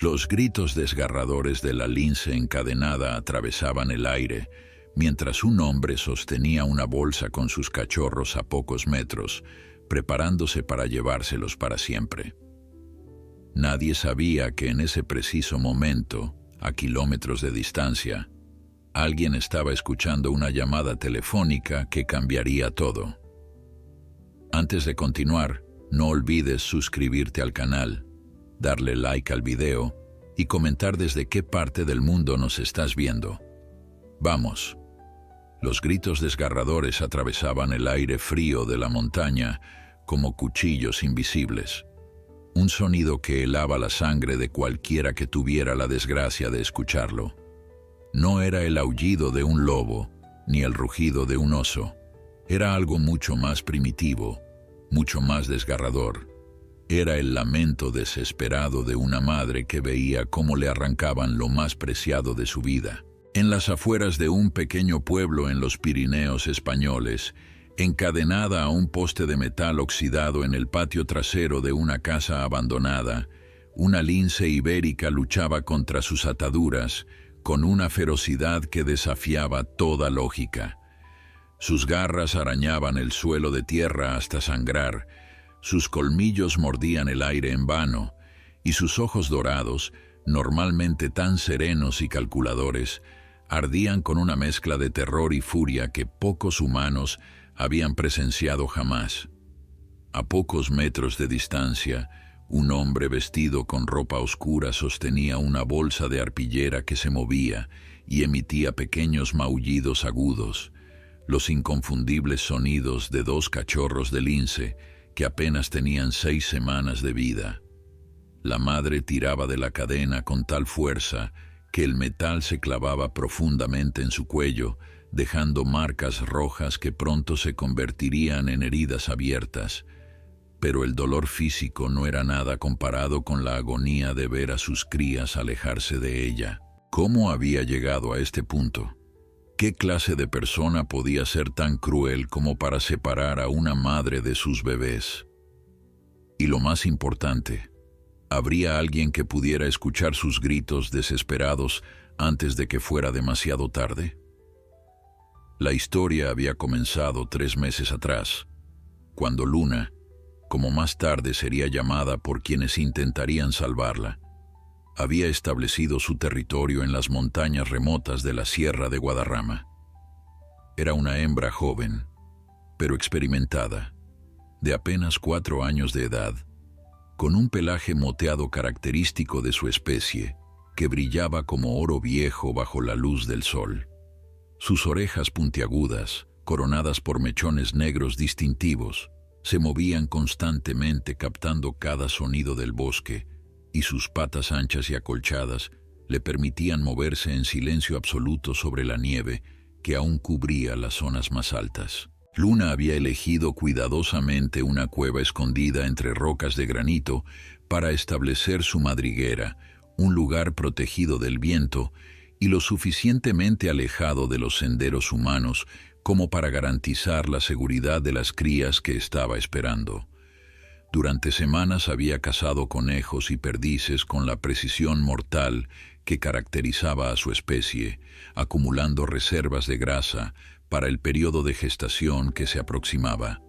Los gritos desgarradores de la lince encadenada atravesaban el aire, mientras un hombre sostenía una bolsa con sus cachorros a pocos metros, preparándose para llevárselos para siempre. Nadie sabía que en ese preciso momento, a kilómetros de distancia, alguien estaba escuchando una llamada telefónica que cambiaría todo. Antes de continuar, no olvides suscribirte al canal, darle like al video y comentar desde qué parte del mundo nos estás viendo. ¡Vamos! Los gritos desgarradores atravesaban el aire frío de la montaña como cuchillos invisibles. Un sonido que helaba la sangre de cualquiera que tuviera la desgracia de escucharlo. No era el aullido de un lobo, ni el rugido de un oso. Era algo mucho más primitivo, mucho más desgarrador. Era el lamento desesperado de una madre que veía cómo le arrancaban lo más preciado de su vida. En las afueras de un pequeño pueblo en los Pirineos españoles, encadenada a un poste de metal oxidado en el patio trasero de una casa abandonada, una lince ibérica luchaba contra sus ataduras con una ferocidad que desafiaba toda lógica. Sus garras arañaban el suelo de tierra hasta sangrar, sus colmillos mordían el aire en vano, y sus ojos dorados, normalmente tan serenos y calculadores, ardían con una mezcla de terror y furia que pocos humanos habían presenciado jamás. A pocos metros de distancia, un hombre vestido con ropa oscura sostenía una bolsa de arpillera que se movía y emitía pequeños maullidos agudos, los inconfundibles sonidos de dos cachorros de lince que apenas tenían 6 semanas de vida. La madre tiraba de la cadena con tal fuerza que el metal se clavaba profundamente en su cuello, dejando marcas rojas que pronto se convertirían en heridas abiertas. Pero el dolor físico no era nada comparado con la agonía de ver a sus crías alejarse de ella. ¿Cómo había llegado a este punto? ¿Qué clase de persona podía ser tan cruel como para separar a una madre de sus bebés? Y lo más importante, ¿habría alguien que pudiera escuchar sus gritos desesperados antes de que fuera demasiado tarde? La historia había comenzado 3 meses atrás, cuando Luna, como más tarde sería llamada por quienes intentarían salvarla, había establecido su territorio en las montañas remotas de la Sierra de Guadarrama. Era una hembra joven, pero experimentada, de apenas 4 años de edad, con un pelaje moteado característico de su especie, que brillaba como oro viejo bajo la luz del sol. Sus orejas puntiagudas, coronadas por mechones negros distintivos, se movían constantemente captando cada sonido del bosque, y sus patas anchas y acolchadas le permitían moverse en silencio absoluto sobre la nieve que aún cubría las zonas más altas. Luna había elegido cuidadosamente una cueva escondida entre rocas de granito para establecer su madriguera, un lugar protegido del viento y lo suficientemente alejado de los senderos humanos como para garantizar la seguridad de las crías que estaba esperando. Durante semanas había cazado conejos y perdices con la precisión mortal que caracterizaba a su especie, acumulando reservas de grasa para el periodo de gestación que se aproximaba.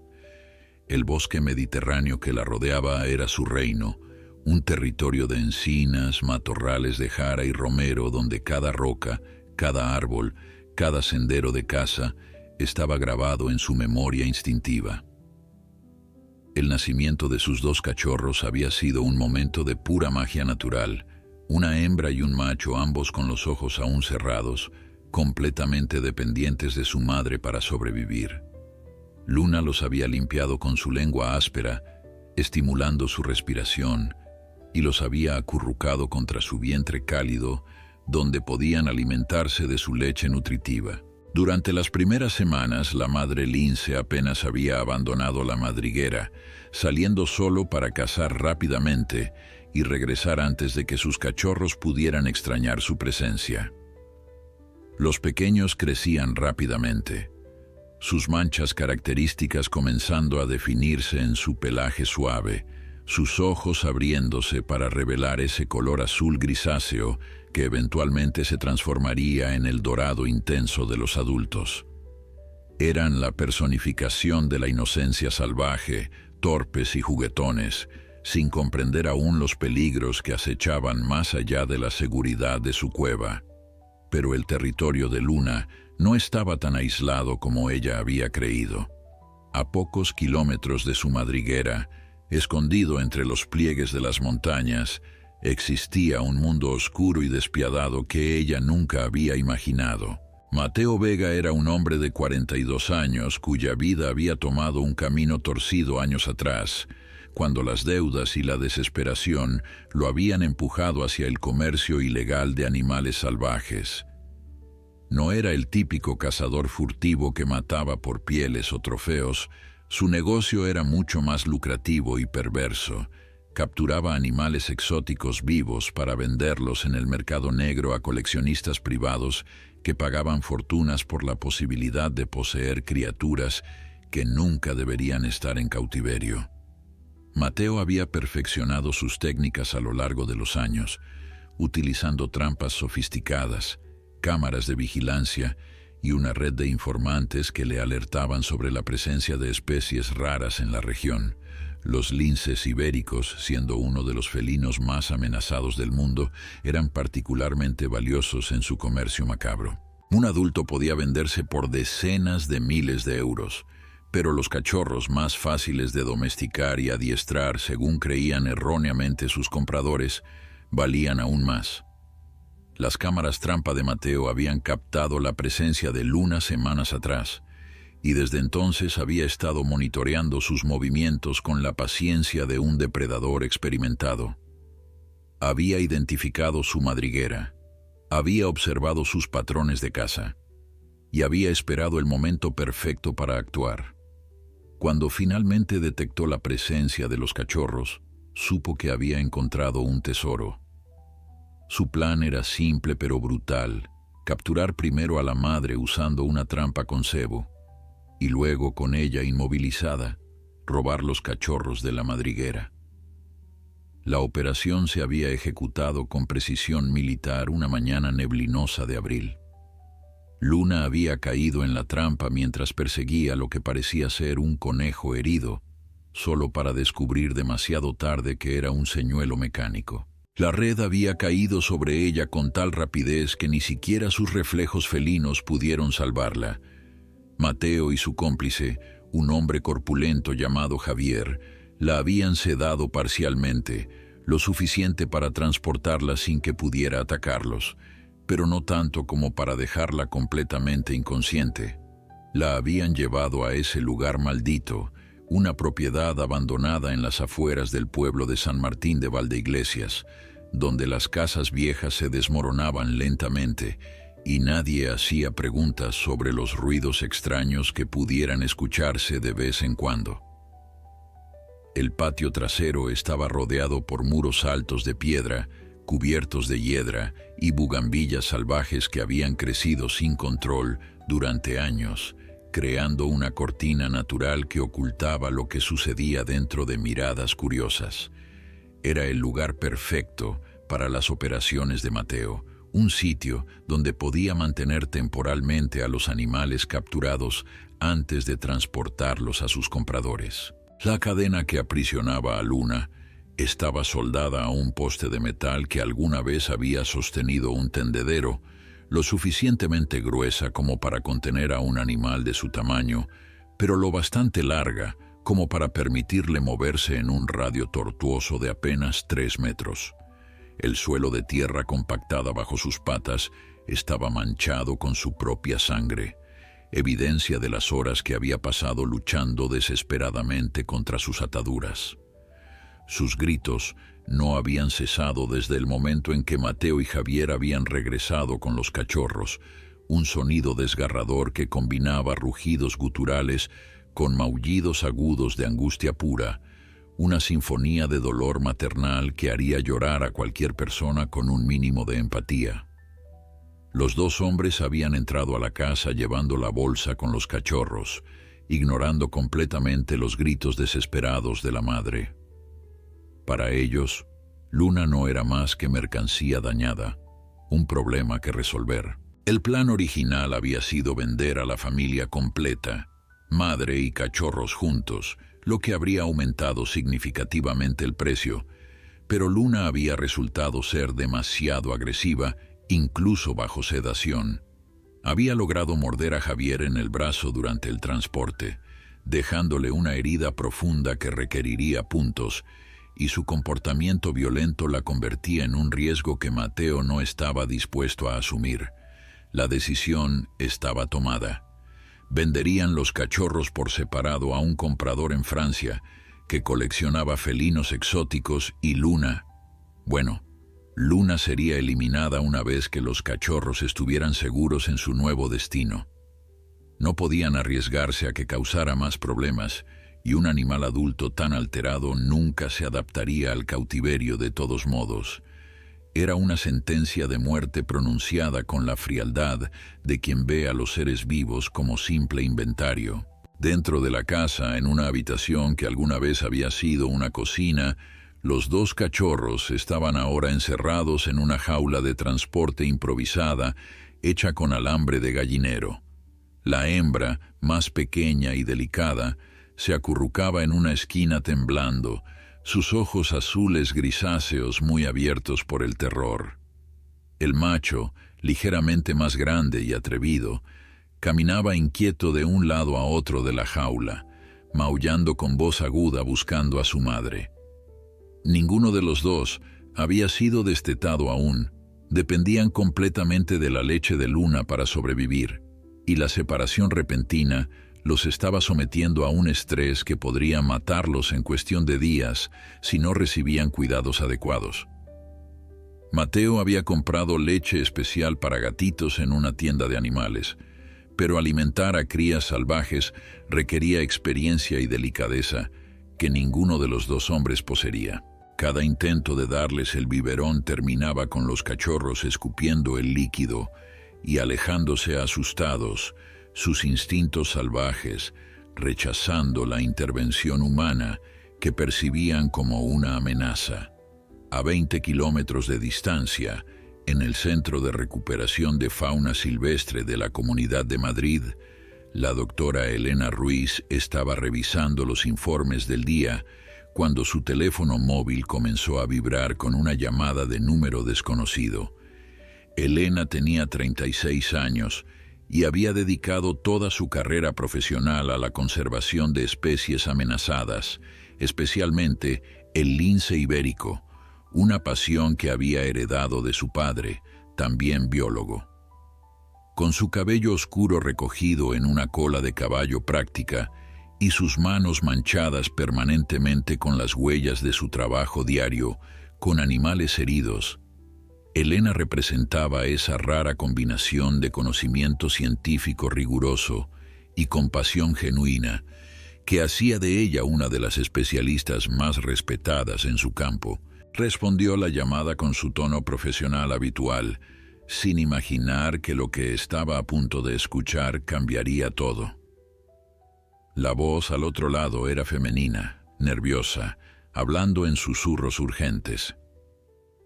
El bosque mediterráneo que la rodeaba era su reino, un territorio de encinas, matorrales de jara y romero donde cada roca, cada árbol, cada sendero de caza estaba grabado en su memoria instintiva. El nacimiento de sus 2 cachorros había sido un momento de pura magia natural, una hembra y un macho, ambos con los ojos aún cerrados, completamente dependientes de su madre para sobrevivir. Luna los había limpiado con su lengua áspera, estimulando su respiración, y los había acurrucado contra su vientre cálido, donde podían alimentarse de su leche nutritiva. Durante las primeras semanas, la madre lince apenas había abandonado la madriguera, saliendo solo para cazar rápidamente y regresar antes de que sus cachorros pudieran extrañar su presencia. Los pequeños crecían rápidamente, sus manchas características comenzando a definirse en su pelaje suave, sus ojos abriéndose para revelar ese color azul grisáceo que eventualmente se transformaría en el dorado intenso de los adultos. Eran la personificación de la inocencia salvaje, torpes y juguetones, sin comprender aún los peligros que acechaban más allá de la seguridad de su cueva. Pero el territorio de Luna no estaba tan aislado como ella había creído. A pocos kilómetros de su madriguera, escondido entre los pliegues de las montañas, existía un mundo oscuro y despiadado que ella nunca había imaginado. Mateo Vega era un hombre de 42 años cuya vida había tomado un camino torcido años atrás, cuando las deudas y la desesperación lo habían empujado hacia el comercio ilegal de animales salvajes. No era el típico cazador furtivo que mataba por pieles o trofeos. Su negocio era mucho más lucrativo y perverso. Capturaba animales exóticos vivos para venderlos en el mercado negro a coleccionistas privados que pagaban fortunas por la posibilidad de poseer criaturas que nunca deberían estar en cautiverio. Mateo había perfeccionado sus técnicas a lo largo de los años, utilizando trampas sofisticadas, cámaras de vigilancia y una red de informantes que le alertaban sobre la presencia de especies raras en la región. Los linces ibéricos, siendo uno de los felinos más amenazados del mundo, eran particularmente valiosos en su comercio macabro. Un adulto podía venderse por decenas de miles de euros, pero los cachorros más fáciles de domesticar y adiestrar, según creían erróneamente sus compradores, valían aún más. Las cámaras trampa de Mateo habían captado la presencia de Luna semanas atrás, y desde entonces había estado monitoreando sus movimientos con la paciencia de un depredador experimentado. Había identificado su madriguera, había observado sus patrones de caza, y había esperado el momento perfecto para actuar. Cuando finalmente detectó la presencia de los cachorros, supo que había encontrado un tesoro. Su plan era simple pero brutal: capturar primero a la madre usando una trampa con cebo, y luego, con ella inmovilizada, robar los cachorros de la madriguera. La operación se había ejecutado con precisión militar una mañana neblinosa de abril. Luna había caído en la trampa mientras perseguía lo que parecía ser un conejo herido, solo para descubrir demasiado tarde que era un señuelo mecánico. La red había caído sobre ella con tal rapidez que ni siquiera sus reflejos felinos pudieron salvarla. Mateo y su cómplice, un hombre corpulento llamado Javier, la habían sedado parcialmente, lo suficiente para transportarla sin que pudiera atacarlos, pero no tanto como para dejarla completamente inconsciente. La habían llevado a ese lugar maldito, una propiedad abandonada en las afueras del pueblo de San Martín de Valdeiglesias, donde las casas viejas se desmoronaban lentamente y nadie hacía preguntas sobre los ruidos extraños que pudieran escucharse de vez en cuando. El patio trasero estaba rodeado por muros altos de piedra, cubiertos de hiedra y bugambillas salvajes que habían crecido sin control durante años, creando una cortina natural que ocultaba lo que sucedía dentro de miradas curiosas. Era el lugar perfecto para las operaciones de Mateo, un sitio donde podía mantener temporalmente a los animales capturados antes de transportarlos a sus compradores. La cadena que aprisionaba a Luna estaba soldada a un poste de metal que alguna vez había sostenido un tendedero, lo suficientemente gruesa como para contener a un animal de su tamaño, pero lo bastante larga como para permitirle moverse en un radio tortuoso de apenas 3 metros. El suelo de tierra compactada bajo sus patas estaba manchado con su propia sangre, evidencia de las horas que había pasado luchando desesperadamente contra sus ataduras. Sus gritos no habían cesado desde el momento en que Mateo y Javier habían regresado con los cachorros, un sonido desgarrador que combinaba rugidos guturales con maullidos agudos de angustia pura, una sinfonía de dolor maternal que haría llorar a cualquier persona con un mínimo de empatía. Los dos hombres habían entrado a la casa llevando la bolsa con los cachorros, ignorando completamente los gritos desesperados de la madre. Para ellos, Luna no era más que mercancía dañada, un problema que resolver. El plan original había sido vender a la familia completa, madre y cachorros juntos, lo que habría aumentado significativamente el precio, pero Luna había resultado ser demasiado agresiva, incluso bajo sedación. Había logrado morder a Javier en el brazo durante el transporte, dejándole una herida profunda que requeriría puntos, y su comportamiento violento la convertía en un riesgo que Mateo no estaba dispuesto a asumir. La decisión estaba tomada. Venderían los cachorros por separado a un comprador en Francia que coleccionaba felinos exóticos y Luna sería eliminada una vez que los cachorros estuvieran seguros en su nuevo destino. No podían arriesgarse a que causara más problemas, y un animal adulto tan alterado nunca se adaptaría al cautiverio de todos modos. Era una sentencia de muerte pronunciada con la frialdad de quien ve a los seres vivos como simple inventario. Dentro de la casa, en una habitación que alguna vez había sido una cocina, los dos cachorros estaban ahora encerrados en una jaula de transporte improvisada hecha con alambre de gallinero. La hembra, más pequeña y delicada, se acurrucaba en una esquina temblando, sus ojos azules grisáceos muy abiertos por el terror. El macho, ligeramente más grande y atrevido, caminaba inquieto de un lado a otro de la jaula, maullando con voz aguda buscando a su madre. Ninguno de los dos había sido destetado aún, dependían completamente de la leche de Luna para sobrevivir, y la separación repentina los estaba sometiendo a un estrés que podría matarlos en cuestión de días si no recibían cuidados adecuados. Mateo había comprado leche especial para gatitos en una tienda de animales, pero alimentar a crías salvajes requería experiencia y delicadeza que ninguno de los dos hombres poseía. Cada intento de darles el biberón terminaba con los cachorros escupiendo el líquido y alejándose asustados, sus instintos salvajes, rechazando la intervención humana que percibían como una amenaza. A 20 kilómetros de distancia, en el Centro de Recuperación de Fauna Silvestre de la Comunidad de Madrid, la doctora Elena Ruiz estaba revisando los informes del día cuando su teléfono móvil comenzó a vibrar con una llamada de número desconocido. Elena tenía 36 años y había dedicado toda su carrera profesional a la conservación de especies amenazadas, especialmente el lince ibérico, una pasión que había heredado de su padre, también biólogo. Con su cabello oscuro recogido en una cola de caballo práctica y sus manos manchadas permanentemente con las huellas de su trabajo diario con animales heridos, Elena representaba esa rara combinación de conocimiento científico riguroso y compasión genuina que hacía de ella una de las especialistas más respetadas en su campo. Respondió la llamada con su tono profesional habitual, sin imaginar que lo que estaba a punto de escuchar cambiaría todo. La voz al otro lado era femenina, nerviosa, hablando en susurros urgentes.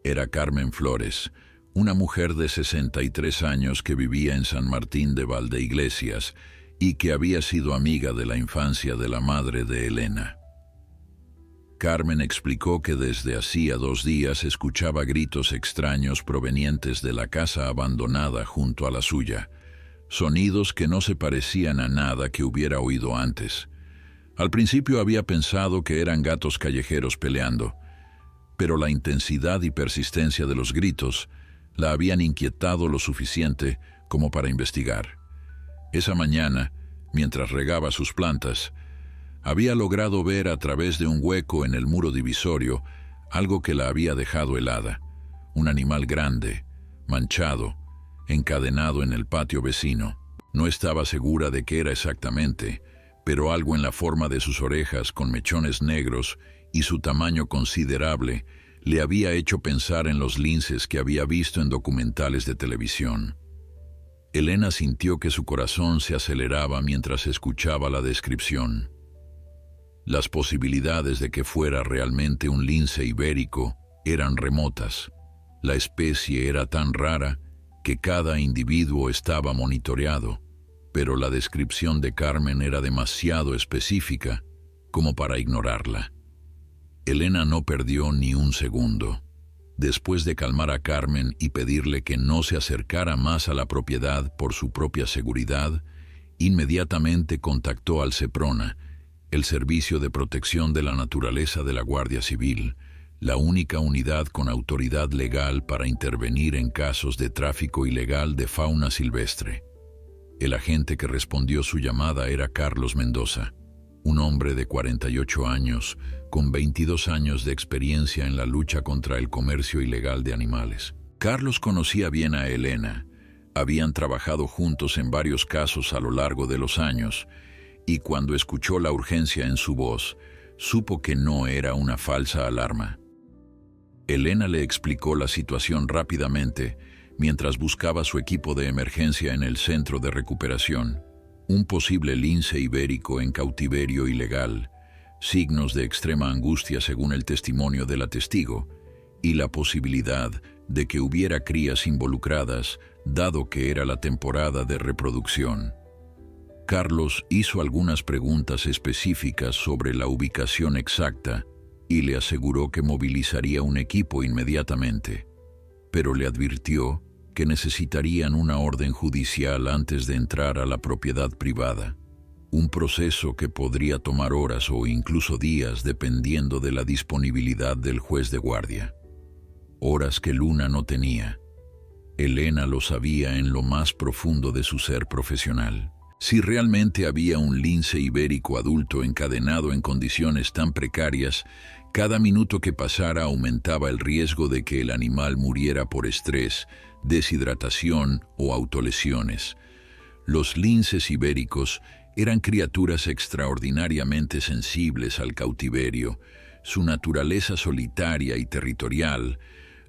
Era Carmen Flores, una mujer de 63 años que vivía en San Martín de Valdeiglesias y que había sido amiga de la infancia de la madre de Elena. Carmen explicó que desde hacía 2 días escuchaba gritos extraños provenientes de la casa abandonada junto a la suya, sonidos que no se parecían a nada que hubiera oído antes. Al principio había pensado que eran gatos callejeros peleando, pero la intensidad y persistencia de los gritos la habían inquietado lo suficiente como para investigar. Esa mañana, mientras regaba sus plantas, había logrado ver a través de un hueco en el muro divisorio algo que la había dejado helada, un animal grande, manchado, encadenado en el patio vecino. No estaba segura de qué era exactamente, pero algo en la forma de sus orejas con mechones negros y su tamaño considerable le había hecho pensar en los linces que había visto en documentales de televisión. Elena sintió que su corazón se aceleraba mientras escuchaba la descripción. Las posibilidades de que fuera realmente un lince ibérico eran remotas. La especie era tan rara que cada individuo estaba monitoreado, pero la descripción de Carmen era demasiado específica como para ignorarla. Elena no perdió ni un segundo. Después de calmar a Carmen y pedirle que no se acercara más a la propiedad por su propia seguridad, inmediatamente contactó al SEPRONA, el Servicio de Protección de la Naturaleza de la Guardia Civil, la única unidad con autoridad legal para intervenir en casos de tráfico ilegal de fauna silvestre. El agente que respondió su llamada era Carlos Mendoza, un hombre de 48 años, con 22 años de experiencia en la lucha contra el comercio ilegal de animales. Carlos conocía bien a Elena. Habían trabajado juntos en varios casos a lo largo de los años, y cuando escuchó la urgencia en su voz, supo que no era una falsa alarma. Elena le explicó la situación rápidamente mientras buscaba su equipo de emergencia en el centro de recuperación. Un posible lince ibérico en cautiverio ilegal, signos de extrema angustia según el testimonio de la testigo, y la posibilidad de que hubiera crías involucradas, dado que era la temporada de reproducción. Carlos hizo algunas preguntas específicas sobre la ubicación exacta y le aseguró que movilizaría un equipo inmediatamente, pero le advirtió que necesitarían una orden judicial antes de entrar a la propiedad privada, un proceso que podría tomar horas o incluso días dependiendo de la disponibilidad del juez de guardia. Horas que Luna no tenía. Elena lo sabía en lo más profundo de su ser profesional. Si realmente había un lince ibérico adulto encadenado en condiciones tan precarias, cada minuto que pasara aumentaba el riesgo de que el animal muriera por estrés, deshidratación o autolesiones. Los linces ibéricos eran criaturas extraordinariamente sensibles al cautiverio. Su naturaleza solitaria y territorial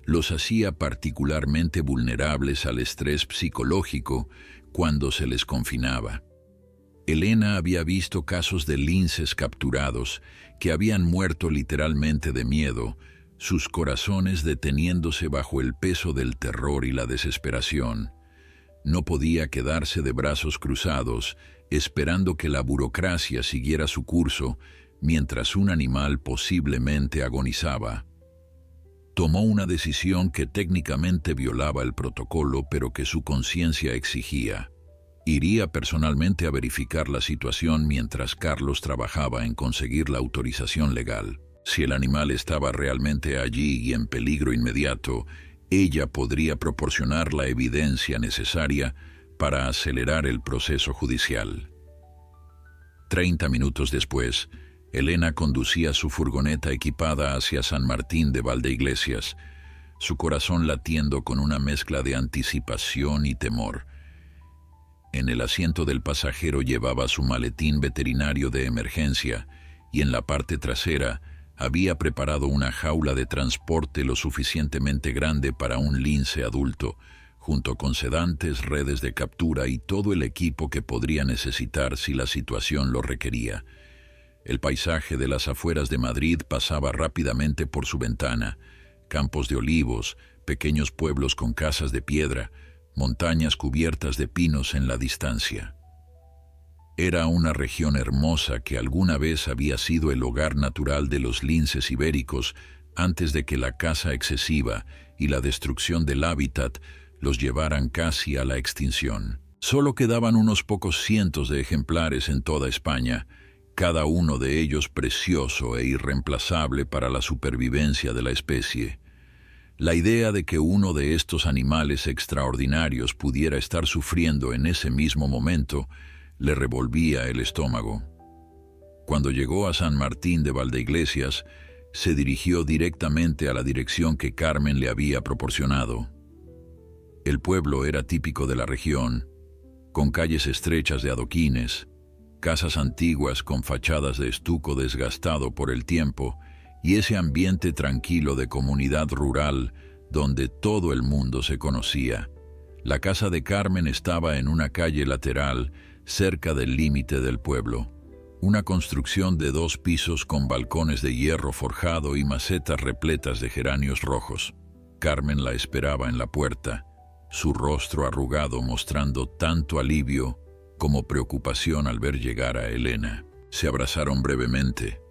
los hacía particularmente vulnerables al estrés psicológico cuando se les confinaba. Elena había visto casos de linces capturados que habían muerto literalmente de miedo, sus corazones deteniéndose bajo el peso del terror y la desesperación. No podía quedarse de brazos cruzados, esperando que la burocracia siguiera su curso, mientras un animal posiblemente agonizaba. Tomó una decisión que técnicamente violaba el protocolo, pero que su conciencia exigía. Iría personalmente a verificar la situación mientras Carlos trabajaba en conseguir la autorización legal. Si el animal estaba realmente allí y en peligro inmediato, ella podría proporcionar la evidencia necesaria para acelerar el proceso judicial. 30 minutos después, Elena conducía su furgoneta equipada hacia San Martín de Valdeiglesias, su corazón latiendo con una mezcla de anticipación y temor. En el asiento del pasajero llevaba su maletín veterinario de emergencia y en la parte trasera había preparado una jaula de transporte lo suficientemente grande para un lince adulto, junto con sedantes, redes de captura y todo el equipo que podría necesitar si la situación lo requería. El paisaje de las afueras de Madrid pasaba rápidamente por su ventana: campos de olivos, pequeños pueblos con casas de piedra, montañas cubiertas de pinos en la distancia. Era una región hermosa que alguna vez había sido el hogar natural de los linces ibéricos antes de que la caza excesiva y la destrucción del hábitat los llevaran casi a la extinción. Solo quedaban unos pocos cientos de ejemplares en toda España, cada uno de ellos precioso e irreemplazable para la supervivencia de la especie. La idea de que uno de estos animales extraordinarios pudiera estar sufriendo en ese mismo momento le revolvía el estómago. Cuando llegó a San Martín de Valdeiglesias, se dirigió directamente a la dirección que Carmen le había proporcionado. El pueblo era típico de la región, con calles estrechas de adoquines, casas antiguas con fachadas de estuco desgastado por el tiempo y ese ambiente tranquilo de comunidad rural donde todo el mundo se conocía. La casa de Carmen estaba en una calle lateral cerca del límite del pueblo. Una construcción de 2 pisos con balcones de hierro forjado y macetas repletas de geranios rojos. Carmen la esperaba en la puerta, su rostro arrugado mostrando tanto alivio como preocupación al ver llegar a Elena. Se abrazaron brevemente,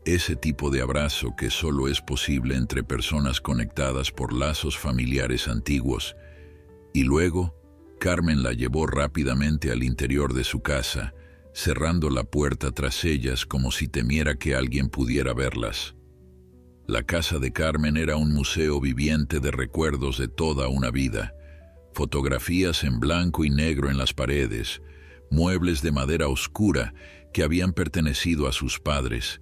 ese tipo de abrazo que solo es posible entre personas conectadas por lazos familiares antiguos, y luego Carmen la llevó rápidamente al interior de su casa, cerrando la puerta tras ellas como si temiera que alguien pudiera verlas. La casa de Carmen era un museo viviente de recuerdos de toda una vida. Fotografías en blanco y negro en las paredes, muebles de madera oscura que habían pertenecido a sus padres,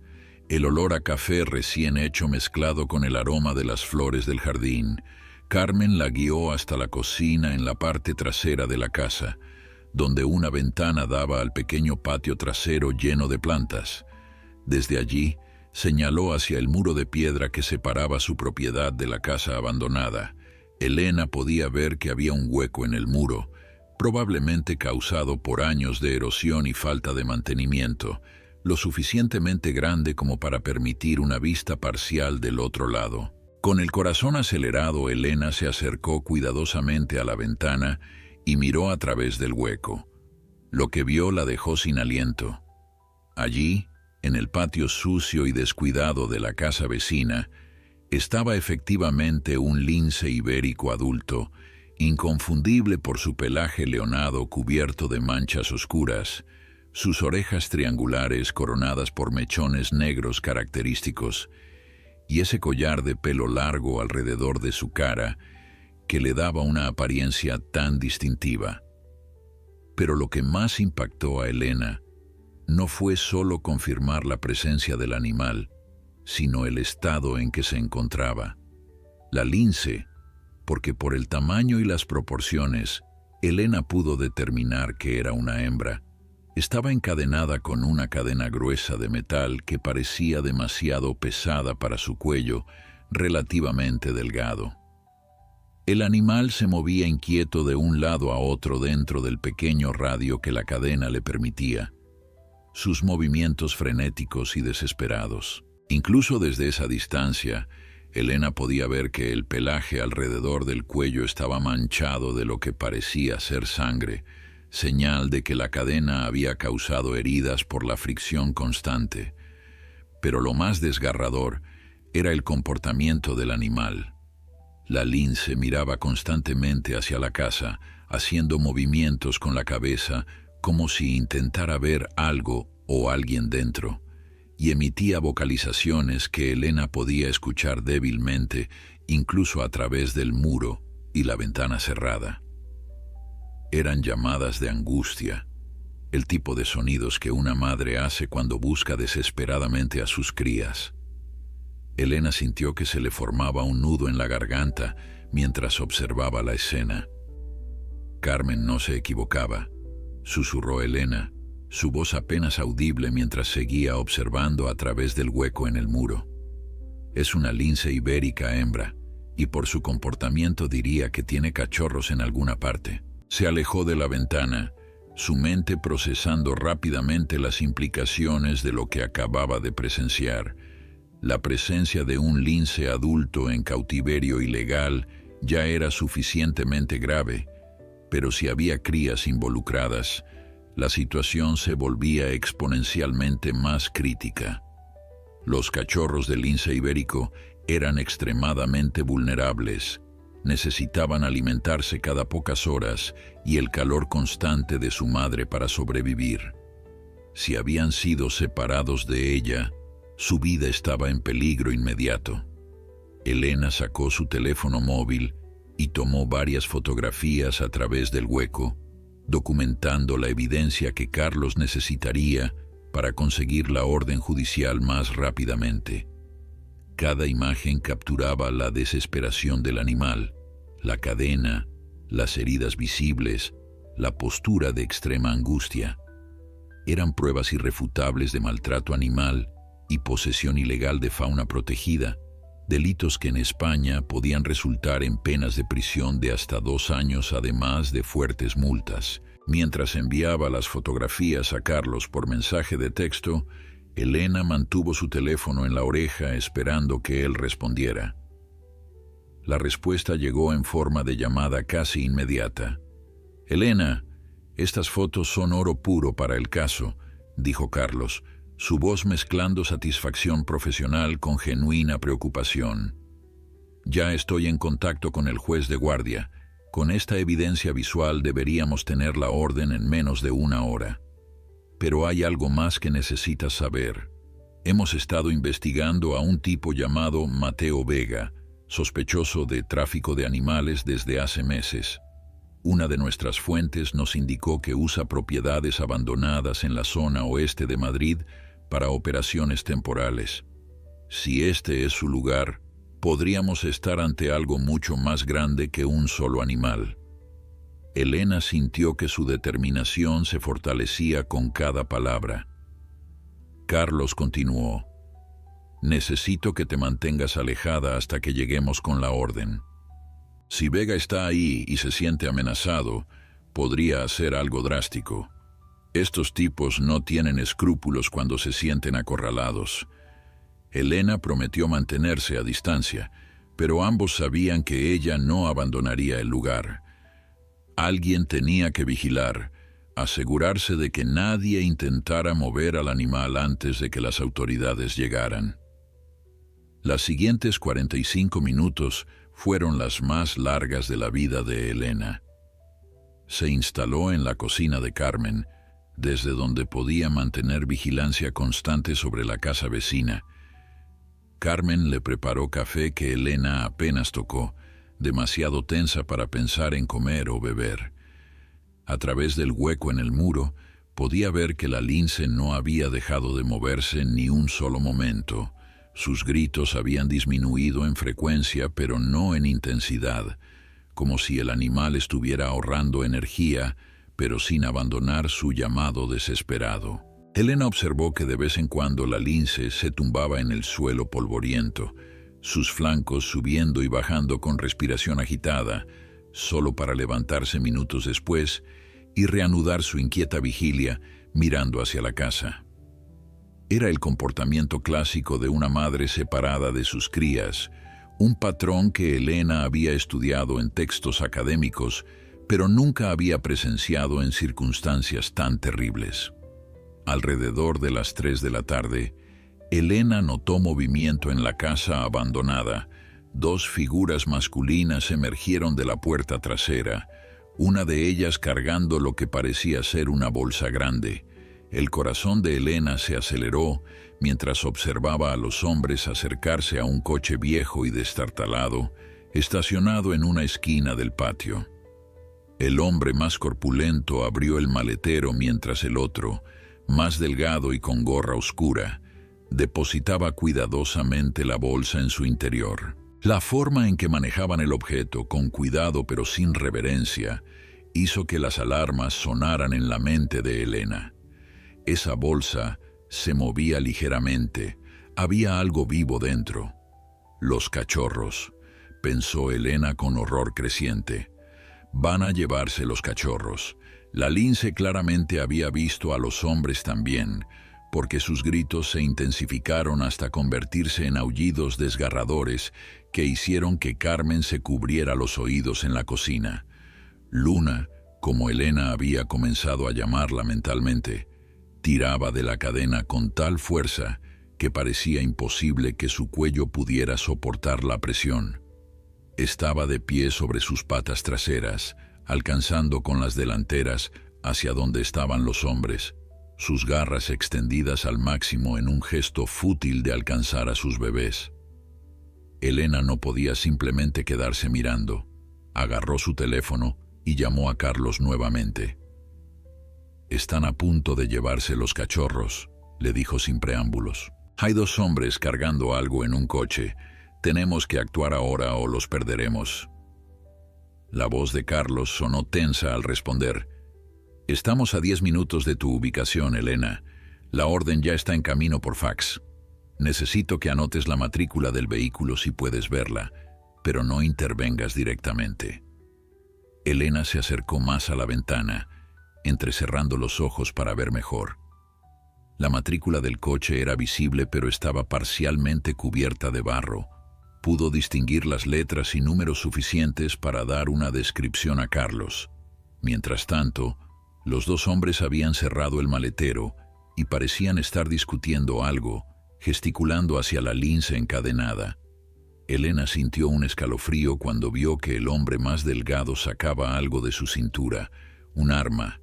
el olor a café recién hecho mezclado con el aroma de las flores del jardín. Carmen la guió hasta la cocina en la parte trasera de la casa, donde una ventana daba al pequeño patio trasero lleno de plantas. Desde allí, señaló hacia el muro de piedra que separaba su propiedad de la casa abandonada. Elena podía ver que había un hueco en el muro, probablemente causado por años de erosión y falta de mantenimiento, lo suficientemente grande como para permitir una vista parcial del otro lado. Con el corazón acelerado, Elena se acercó cuidadosamente a la ventana y miró a través del hueco. Lo que vio la dejó sin aliento. Allí, en el patio sucio y descuidado de la casa vecina, estaba efectivamente un lince ibérico adulto, inconfundible por su pelaje leonado cubierto de manchas oscuras, sus orejas triangulares coronadas por mechones negros característicos, y ese collar de pelo largo alrededor de su cara que le daba una apariencia tan distintiva. Pero lo que más impactó a Elena no fue solo confirmar la presencia del animal, sino el estado en que se encontraba. La lince, porque por el tamaño y las proporciones, Elena pudo determinar que era una hembra. Estaba encadenada con una cadena gruesa de metal que parecía demasiado pesada para su cuello, relativamente delgado. El animal se movía inquieto de un lado a otro dentro del pequeño radio que la cadena le permitía. Sus movimientos frenéticos y desesperados. Incluso desde esa distancia, Elena podía ver que el pelaje alrededor del cuello estaba manchado de lo que parecía ser sangre, señal de que la cadena había causado heridas por la fricción constante. Pero lo más desgarrador era el comportamiento del animal. La lince miraba constantemente hacia la casa, haciendo movimientos con la cabeza como si intentara ver algo o alguien dentro, y emitía vocalizaciones que Elena podía escuchar débilmente, incluso a través del muro y la ventana cerrada. Eran llamadas de angustia, el tipo de sonidos que una madre hace cuando busca desesperadamente a sus crías. Elena sintió que se le formaba un nudo en la garganta mientras observaba la escena. Carmen no se equivocaba, susurró Elena, su voz apenas audible mientras seguía observando a través del hueco en el muro. Es una lince ibérica hembra, y por su comportamiento diría que tiene cachorros en alguna parte. Se alejó de la ventana, su mente procesando rápidamente las implicaciones de lo que acababa de presenciar. La presencia de un lince adulto en cautiverio ilegal ya era suficientemente grave, pero si había crías involucradas, la situación se volvía exponencialmente más crítica. Los cachorros del lince ibérico eran extremadamente vulnerables, necesitaban alimentarse cada pocas horas y el calor constante de su madre para sobrevivir. Si habían sido separados de ella, su vida estaba en peligro inmediato. Elena sacó su teléfono móvil y tomó varias fotografías a través del hueco, documentando la evidencia que Carlos necesitaría para conseguir la orden judicial más rápidamente. Cada imagen capturaba la desesperación del animal, la cadena, las heridas visibles, la postura de extrema angustia. Eran pruebas irrefutables de maltrato animal y posesión ilegal de fauna protegida, delitos que en España podían resultar en penas de prisión de hasta 2 años, además de fuertes multas. Mientras enviaba las fotografías a Carlos por mensaje de texto, Elena mantuvo su teléfono en la oreja esperando que él respondiera. La respuesta llegó en forma de llamada casi inmediata. «Elena, estas fotos son oro puro para el caso», dijo Carlos, su voz mezclando satisfacción profesional con genuina preocupación. «Ya estoy en contacto con el juez de guardia. Con esta evidencia visual deberíamos tener la orden en menos de 1 hora. Pero hay algo más que necesitas saber. Hemos estado investigando a un tipo llamado Mateo Vega, sospechoso de tráfico de animales desde hace meses. Una de nuestras fuentes nos indicó que usa propiedades abandonadas en la zona oeste de Madrid para operaciones temporales. Si este es su lugar, podríamos estar ante algo mucho más grande que un solo animal». Elena sintió que su determinación se fortalecía con cada palabra. Carlos continuó: «Necesito que te mantengas alejada hasta que lleguemos con la orden. Si Vega está ahí y se siente amenazado, podría hacer algo drástico. Estos tipos no tienen escrúpulos cuando se sienten acorralados». Elena prometió mantenerse a distancia, pero ambos sabían que ella no abandonaría el lugar. Alguien tenía que vigilar, asegurarse de que nadie intentara mover al animal antes de que las autoridades llegaran. Las siguientes 45 minutos fueron las más largas de la vida de Elena. Se instaló en la cocina de Carmen, desde donde podía mantener vigilancia constante sobre la casa vecina. Carmen le preparó café que Elena apenas tocó, demasiado tensa para pensar en comer o beber. A través del hueco en el muro, podía ver que la lince no había dejado de moverse ni un solo momento. Sus gritos habían disminuido en frecuencia, pero no en intensidad, como si el animal estuviera ahorrando energía, pero sin abandonar su llamado desesperado. Elena observó que de vez en cuando la lince se tumbaba en el suelo polvoriento, sus flancos subiendo y bajando con respiración agitada, solo para levantarse minutos después y reanudar su inquieta vigilia mirando hacia la casa. Era el comportamiento clásico de una madre separada de sus crías, un patrón que Elena había estudiado en textos académicos, pero nunca había presenciado en circunstancias tan terribles. Alrededor de las 3 de la tarde, Elena notó movimiento en la casa abandonada. 2 figuras masculinas emergieron de la puerta trasera, una de ellas cargando lo que parecía ser una bolsa grande. El corazón de Elena se aceleró mientras observaba a los hombres acercarse a un coche viejo y destartalado, estacionado en una esquina del patio. El hombre más corpulento abrió el maletero mientras el otro, más delgado y con gorra oscura, depositaba cuidadosamente la bolsa en su interior. La forma en que manejaban el objeto, con cuidado pero sin reverencia, hizo que las alarmas sonaran en la mente de Elena. Esa bolsa se movía ligeramente. Había algo vivo dentro. «Los cachorros», pensó Elena con horror creciente. «Van a llevarse los cachorros». La lince claramente había visto a los hombres también, porque sus gritos se intensificaron hasta convertirse en aullidos desgarradores que hicieron que Carmen se cubriera los oídos en la cocina. Luna, como Elena había comenzado a llamarla mentalmente, tiraba de la cadena con tal fuerza que parecía imposible que su cuello pudiera soportar la presión. Estaba de pie sobre sus patas traseras, alcanzando con las delanteras hacia donde estaban los hombres, sus garras extendidas al máximo en un gesto fútil de alcanzar a sus bebés. Elena no podía simplemente quedarse mirando. Agarró su teléfono y llamó a Carlos nuevamente. «Están a punto de llevarse los cachorros», le dijo sin preámbulos. «Hay 2 hombres cargando algo en un coche. Tenemos que actuar ahora o los perderemos». La voz de Carlos sonó tensa al responder. «Estamos a 10 minutos de tu ubicación, Elena. La orden ya está en camino por fax. Necesito que anotes la matrícula del vehículo si puedes verla, pero no intervengas directamente». Elena se acercó más a la ventana. entrecerrando los ojos para ver mejor. La matrícula del coche era visible, pero estaba parcialmente cubierta de barro. Pudo distinguir las letras y números suficientes para dar una descripción a Carlos. Mientras tanto, los dos hombres habían cerrado el maletero y parecían estar discutiendo algo, gesticulando hacia la lince encadenada. Elena sintió un escalofrío cuando vio que el hombre más delgado sacaba algo de su cintura, un arma,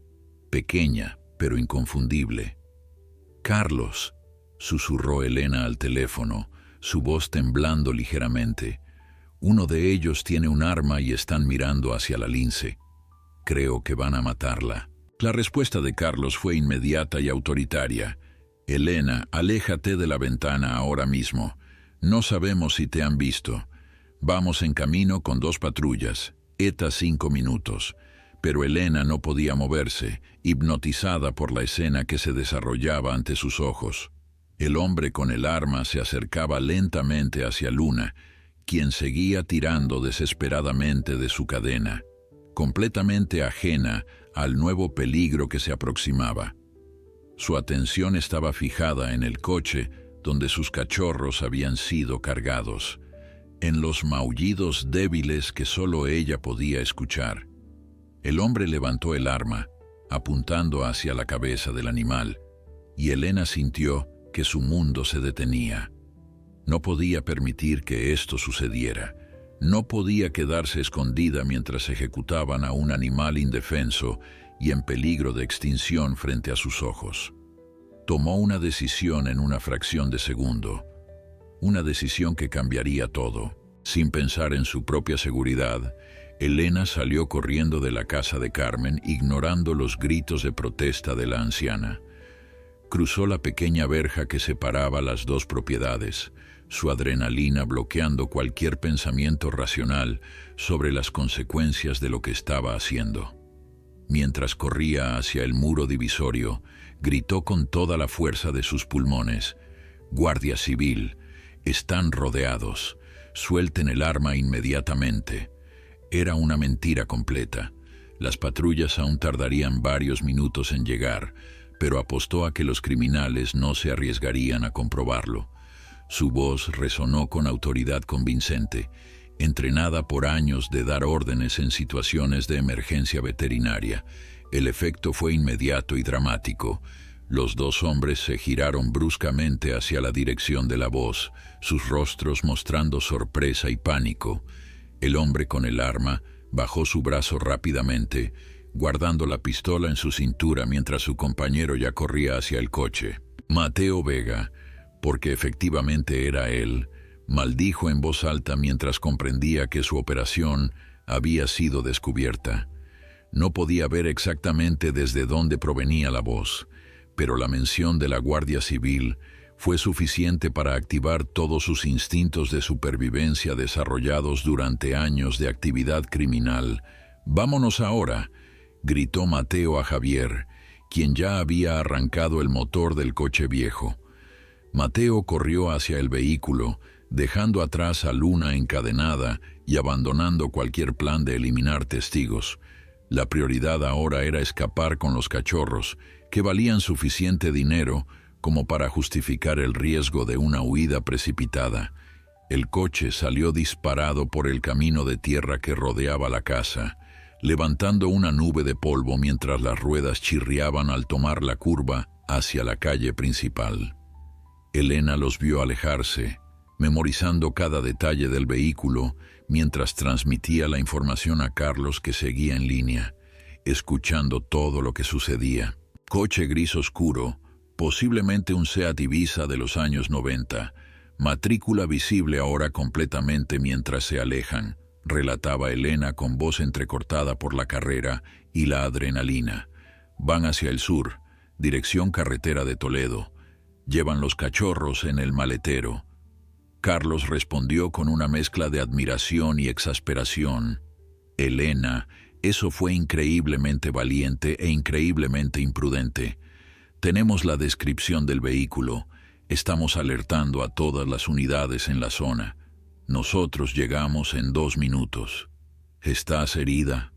pequeña pero inconfundible. «Carlos», susurró Elena al teléfono, su voz temblando ligeramente. «Uno de ellos tiene un arma y están mirando hacia la lince. Creo que van a matarla». La respuesta de Carlos fue inmediata y autoritaria. «Elena, aléjate de la ventana ahora mismo. No sabemos si te han visto. Vamos en camino con 2 patrullas. ETA 5 minutos». Pero Elena no podía moverse, hipnotizada por la escena que se desarrollaba ante sus ojos. El hombre con el arma se acercaba lentamente hacia Luna, quien seguía tirando desesperadamente de su cadena, completamente ajena al nuevo peligro que se aproximaba. Su atención estaba fijada en el coche donde sus cachorros habían sido cargados, en los maullidos débiles que solo ella podía escuchar. El hombre levantó el arma, apuntando hacia la cabeza del animal, y Elena sintió que su mundo se detenía. No podía permitir que esto sucediera. No podía quedarse escondida mientras ejecutaban a un animal indefenso y en peligro de extinción frente a sus ojos. Tomó una decisión en una fracción de segundo, una decisión que cambiaría todo. Sin pensar en su propia seguridad, Elena salió corriendo de la casa de Carmen, ignorando los gritos de protesta de la anciana. Cruzó la pequeña verja que separaba las 2 propiedades, su adrenalina bloqueando cualquier pensamiento racional sobre las consecuencias de lo que estaba haciendo. Mientras corría hacia el muro divisorio, gritó con toda la fuerza de sus pulmones: «Guardia Civil, están rodeados, suelten el arma inmediatamente». Era una mentira completa. Las patrullas aún tardarían varios minutos en llegar, pero apostó a que los criminales no se arriesgarían a comprobarlo. Su voz resonó con autoridad convincente, entrenada por años de dar órdenes en situaciones de emergencia veterinaria. El efecto fue inmediato y dramático. Los 2 hombres se giraron bruscamente hacia la dirección de la voz, sus rostros mostrando sorpresa y pánico. El hombre con el arma bajó su brazo rápidamente, guardando la pistola en su cintura mientras su compañero ya corría hacia el coche. Mateo Vega, porque efectivamente era él, maldijo en voz alta mientras comprendía que su operación había sido descubierta. No podía ver exactamente desde dónde provenía la voz, pero la mención de la Guardia Civil fue suficiente para activar todos sus instintos de supervivencia desarrollados durante años de actividad criminal. «Vámonos ahora», gritó Mateo a Javier, quien ya había arrancado el motor del coche viejo. Mateo corrió hacia el vehículo, dejando atrás a Luna encadenada y abandonando cualquier plan de eliminar testigos. La prioridad ahora era escapar con los cachorros, que valían suficiente dinero como para justificar el riesgo de una huida precipitada. El coche salió disparado por el camino de tierra que rodeaba la casa, levantando una nube de polvo mientras las ruedas chirriaban al tomar la curva hacia la calle principal. Elena los vio alejarse, memorizando cada detalle del vehículo mientras transmitía la información a Carlos, que seguía en línea, escuchando todo lo que sucedía. Coche gris oscuro, posiblemente un Seat Ibiza de los años 90, matrícula visible ahora completamente mientras se alejan, relataba Elena con voz entrecortada por la carrera y la adrenalina. Van hacia el sur, dirección carretera de Toledo. Llevan los cachorros en el maletero. Carlos respondió con una mezcla de admiración y exasperación. Elena, eso fue increíblemente valiente e increíblemente imprudente. Tenemos la descripción del vehículo. Estamos alertando a todas las unidades en la zona. Nosotros llegamos en 2 minutos. ¿Estás herida?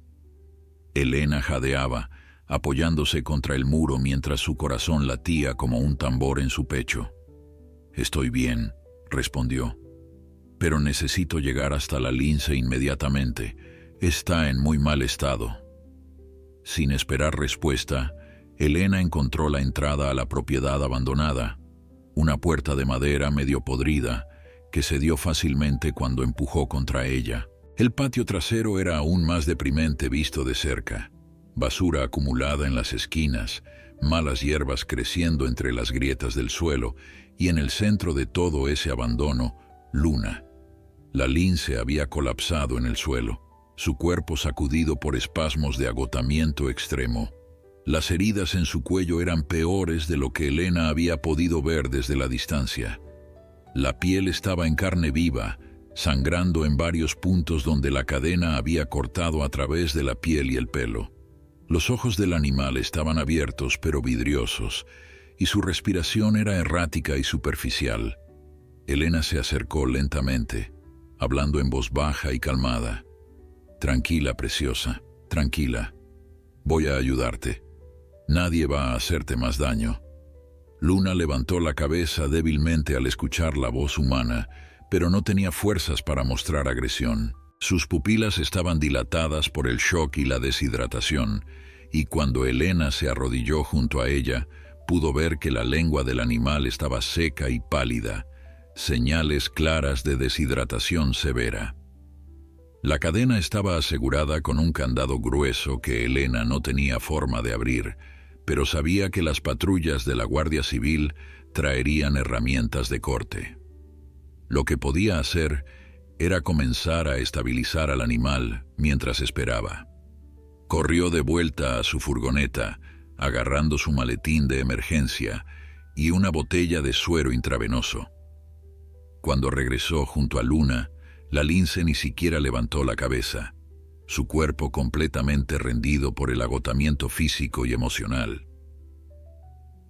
Elena jadeaba, apoyándose contra el muro mientras su corazón latía como un tambor en su pecho. «Estoy bien», respondió, «pero necesito llegar hasta la lince inmediatamente. Está en muy mal estado». Sin esperar respuesta, Elena encontró la entrada a la propiedad abandonada, una puerta de madera medio podrida que cedió fácilmente cuando empujó contra ella. El patio trasero era aún más deprimente visto de cerca. Basura acumulada en las esquinas, malas hierbas creciendo entre las grietas del suelo, y en el centro de todo ese abandono, Luna. La lince había colapsado en el suelo, su cuerpo sacudido por espasmos de agotamiento extremo. Las heridas en su cuello eran peores de lo que Elena había podido ver desde la distancia. La piel estaba en carne viva, sangrando en varios puntos donde la cadena había cortado a través de la piel y el pelo. Los ojos del animal estaban abiertos pero vidriosos, y su respiración era errática y superficial. Elena se acercó lentamente, hablando en voz baja y calmada. «Tranquila, preciosa, tranquila. Voy a ayudarte. Nadie va a hacerte más daño». Luna levantó la cabeza débilmente al escuchar la voz humana, pero no tenía fuerzas para mostrar agresión. Sus pupilas estaban dilatadas por el shock y la deshidratación, y cuando Elena se arrodilló junto a ella, pudo ver que la lengua del animal estaba seca y pálida, señales claras de deshidratación severa. La cadena estaba asegurada con un candado grueso que Elena no tenía forma de abrir, pero sabía que las patrullas de la Guardia Civil traerían herramientas de corte. Lo que podía hacer era comenzar a estabilizar al animal mientras esperaba. Corrió de vuelta a su furgoneta, agarrando su maletín de emergencia y una botella de suero intravenoso. Cuando regresó junto a Luna, la lince ni siquiera levantó la cabeza, su cuerpo completamente rendido por el agotamiento físico y emocional.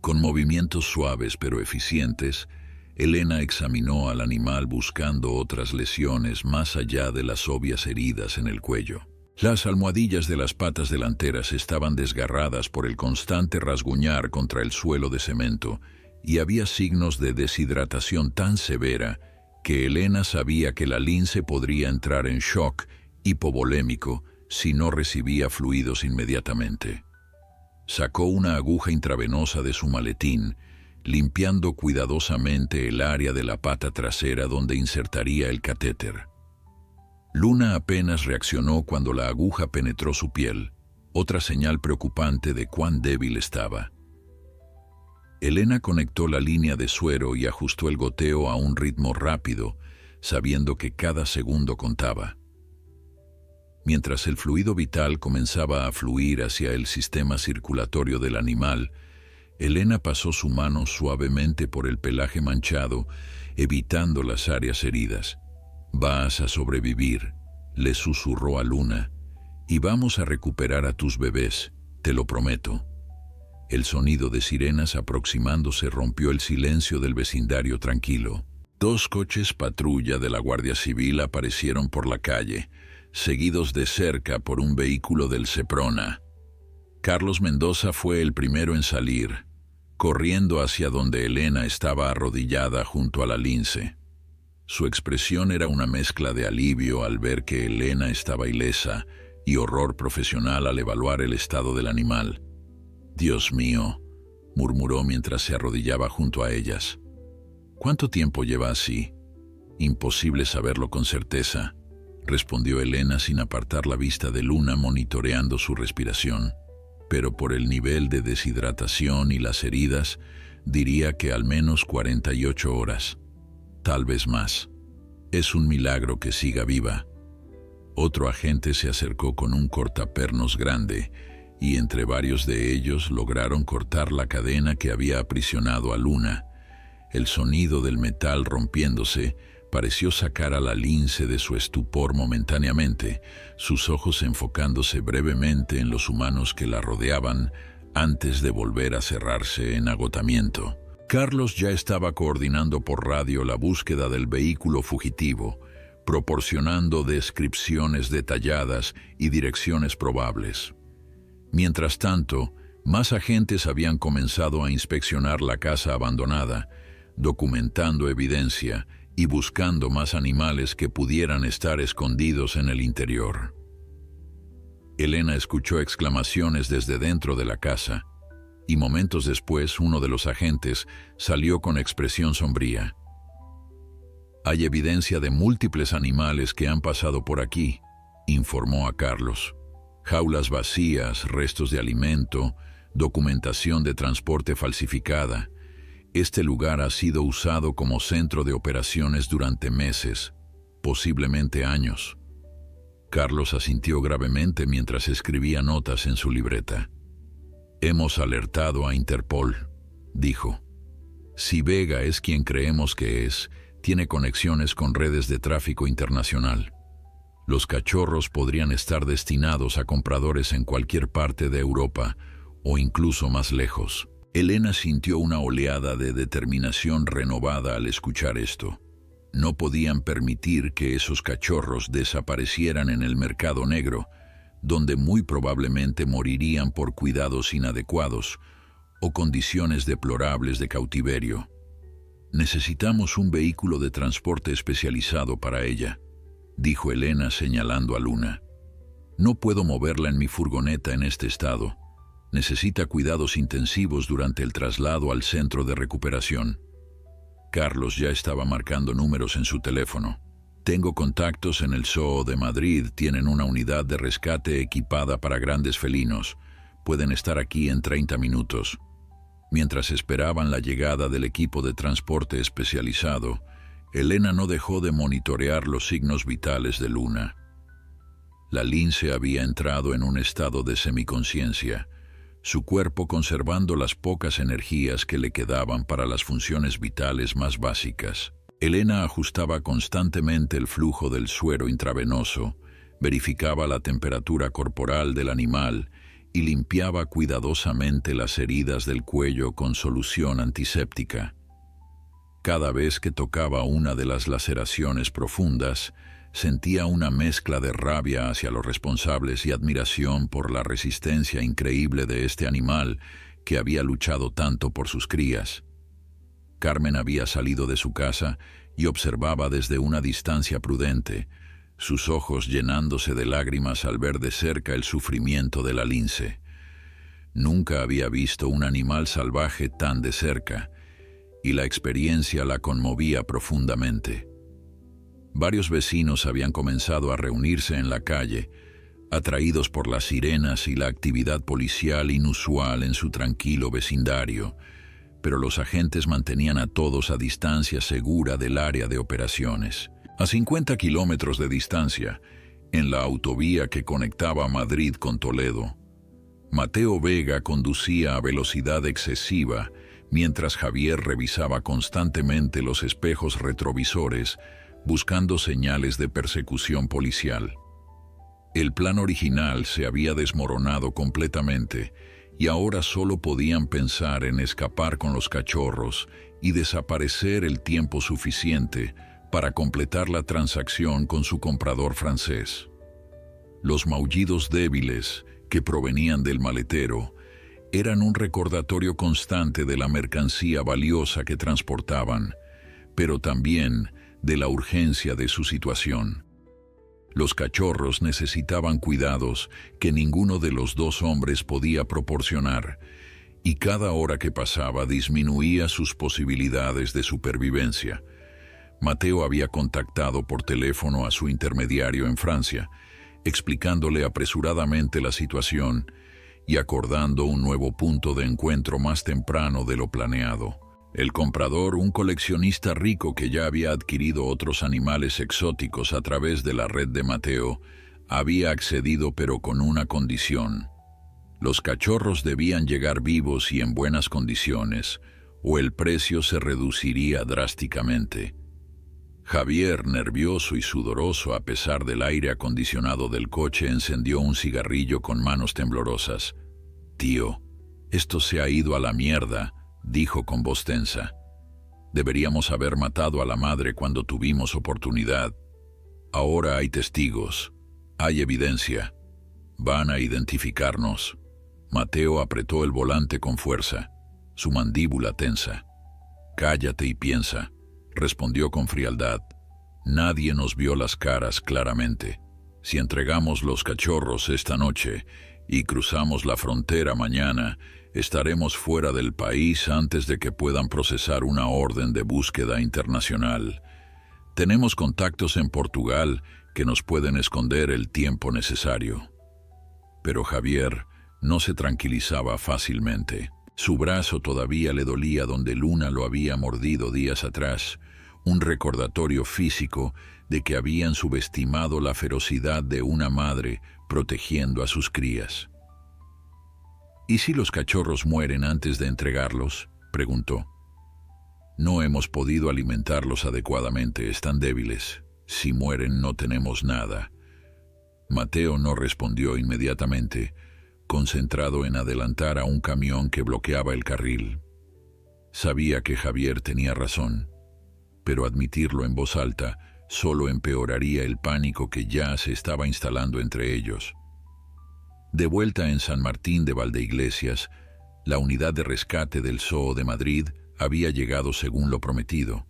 Con movimientos suaves pero eficientes, Elena examinó al animal buscando otras lesiones más allá de las obvias heridas en el cuello. Las almohadillas de las patas delanteras estaban desgarradas por el constante rasguñar contra el suelo de cemento, y había signos de deshidratación tan severa que Elena sabía que la lince podría entrar en shock hipovolémico si no recibía fluidos inmediatamente. Sacó una aguja intravenosa de su maletín, limpiando cuidadosamente el área de la pata trasera donde insertaría el catéter. Luna apenas reaccionó cuando la aguja penetró su piel, otra señal preocupante de cuán débil estaba. Elena conectó la línea de suero y ajustó el goteo a un ritmo rápido, sabiendo que cada segundo contaba. Mientras el fluido vital comenzaba a fluir hacia el sistema circulatorio del animal, Elena pasó su mano suavemente por el pelaje manchado, evitando las áreas heridas. «Vas a sobrevivir», le susurró a Luna, «y vamos a recuperar a tus bebés, te lo prometo». El sonido de sirenas aproximándose rompió el silencio del vecindario tranquilo. 2 coches patrulla de la Guardia Civil aparecieron por la calle, seguidos de cerca por un vehículo del Seprona. Carlos Mendoza fue el primero en salir, corriendo hacia donde Elena estaba arrodillada junto a la lince. Su expresión era una mezcla de alivio al ver que Elena estaba ilesa y horror profesional al evaluar el estado del animal. «Dios mío», murmuró mientras se arrodillaba junto a ellas. «¿Cuánto tiempo lleva así?» «Imposible saberlo con certeza», respondió Elena sin apartar la vista de Luna monitoreando su respiración. «Pero por el nivel de deshidratación y las heridas, diría que al menos 48 horas. Tal vez más. Es un milagro que siga viva». Otro agente se acercó con un cortapernos grande, y entre varios de ellos lograron cortar la cadena que había aprisionado a Luna. El sonido del metal rompiéndose pareció sacar a la lince de su estupor momentáneamente, sus ojos enfocándose brevemente en los humanos que la rodeaban antes de volver a cerrarse en agotamiento. Carlos ya estaba coordinando por radio la búsqueda del vehículo fugitivo, proporcionando descripciones detalladas y direcciones probables. Mientras tanto, más agentes habían comenzado a inspeccionar la casa abandonada, documentando evidencia y buscando más animales que pudieran estar escondidos en el interior. Elena escuchó exclamaciones desde dentro de la casa, y momentos después uno de los agentes salió con expresión sombría. «Hay evidencia de múltiples animales que han pasado por aquí», informó a Carlos. «Jaulas vacías, restos de alimento, documentación de transporte falsificada. Este lugar ha sido usado como centro de operaciones durante meses, posiblemente años». Carlos asintió gravemente mientras escribía notas en su libreta. «Hemos alertado a Interpol», dijo. «Si Vega es quien creemos que es, tiene conexiones con redes de tráfico internacional. Los cachorros podrían estar destinados a compradores en cualquier parte de Europa o incluso más lejos». Elena sintió una oleada de determinación renovada al escuchar esto. No podían permitir que esos cachorros desaparecieran en el mercado negro, donde muy probablemente morirían por cuidados inadecuados o condiciones deplorables de cautiverio. «Necesitamos un vehículo de transporte especializado para ella», dijo Elena señalando a Luna. «No puedo moverla en mi furgoneta en este estado. Necesita cuidados intensivos durante el traslado al centro de recuperación». Carlos ya estaba marcando números en su teléfono. «Tengo contactos en el Zoo de Madrid, tienen una unidad de rescate equipada para grandes felinos. Pueden estar aquí en 30 minutos». Mientras esperaban la llegada del equipo de transporte especializado, Elena no dejó de monitorear los signos vitales de Luna. La lince había entrado en un estado de semiconciencia, su cuerpo conservando las pocas energías que le quedaban para las funciones vitales más básicas. Elena ajustaba constantemente el flujo del suero intravenoso, verificaba la temperatura corporal del animal y limpiaba cuidadosamente las heridas del cuello con solución antiséptica. Cada vez que tocaba una de las laceraciones profundas, sentía una mezcla de rabia hacia los responsables y admiración por la resistencia increíble de este animal que había luchado tanto por sus crías. Carmen había salido de su casa y observaba desde una distancia prudente, sus ojos llenándose de lágrimas al ver de cerca el sufrimiento de la lince. Nunca había visto un animal salvaje tan de cerca, y la experiencia la conmovía profundamente. Varios vecinos habían comenzado a reunirse en la calle, atraídos por las sirenas y la actividad policial inusual en su tranquilo vecindario, pero los agentes mantenían a todos a distancia segura del área de operaciones. A 50 kilómetros de distancia, en la autovía que conectaba Madrid con Toledo, Mateo Vega conducía a velocidad excesiva mientras Javier revisaba constantemente los espejos retrovisores buscando señales de persecución policial. El plan original se había desmoronado completamente y ahora solo podían pensar en escapar con los cachorros y desaparecer el tiempo suficiente para completar la transacción con su comprador francés. Los maullidos débiles que provenían del maletero eran un recordatorio constante de la mercancía valiosa que transportaban, pero también de la urgencia de su situación. Los cachorros necesitaban cuidados que ninguno de los dos hombres podía proporcionar, y cada hora que pasaba disminuía sus posibilidades de supervivencia. Mateo había contactado por teléfono a su intermediario en Francia, explicándole apresuradamente la situación y acordando un nuevo punto de encuentro más temprano de lo planeado. El comprador, un coleccionista rico que ya había adquirido otros animales exóticos a través de la red de Mateo, había accedido pero con una condición. Los cachorros debían llegar vivos y en buenas condiciones, o el precio se reduciría drásticamente. Javier, nervioso y sudoroso a pesar del aire acondicionado del coche, encendió un cigarrillo con manos temblorosas. «Tío, esto se ha ido a la mierda», dijo con voz tensa. «Deberíamos haber matado a la madre cuando tuvimos oportunidad. Ahora hay testigos, hay evidencia. Van a identificarnos». Mateo apretó el volante con fuerza, su mandíbula tensa. «Cállate y piensa», respondió con frialdad. «Nadie nos vio las caras claramente. Si entregamos los cachorros esta noche y cruzamos la frontera mañana, estaremos fuera del país antes de que puedan procesar una orden de búsqueda internacional. Tenemos contactos en Portugal que nos pueden esconder el tiempo necesario». Pero Javier no se tranquilizaba fácilmente. Su brazo todavía le dolía donde Luna lo había mordido días atrás, un recordatorio físico de que habían subestimado la ferocidad de una madre protegiendo a sus crías. «¿Y si los cachorros mueren antes de entregarlos?», preguntó. «No hemos podido alimentarlos adecuadamente, están débiles. Si mueren no tenemos nada». Mateo no respondió inmediatamente, concentrado en adelantar a un camión que bloqueaba el carril. Sabía que Javier tenía razón, pero admitirlo en voz alta solo empeoraría el pánico que ya se estaba instalando entre ellos. De vuelta en San Martín de Valdeiglesias, la unidad de rescate del Zoo de Madrid había llegado según lo prometido.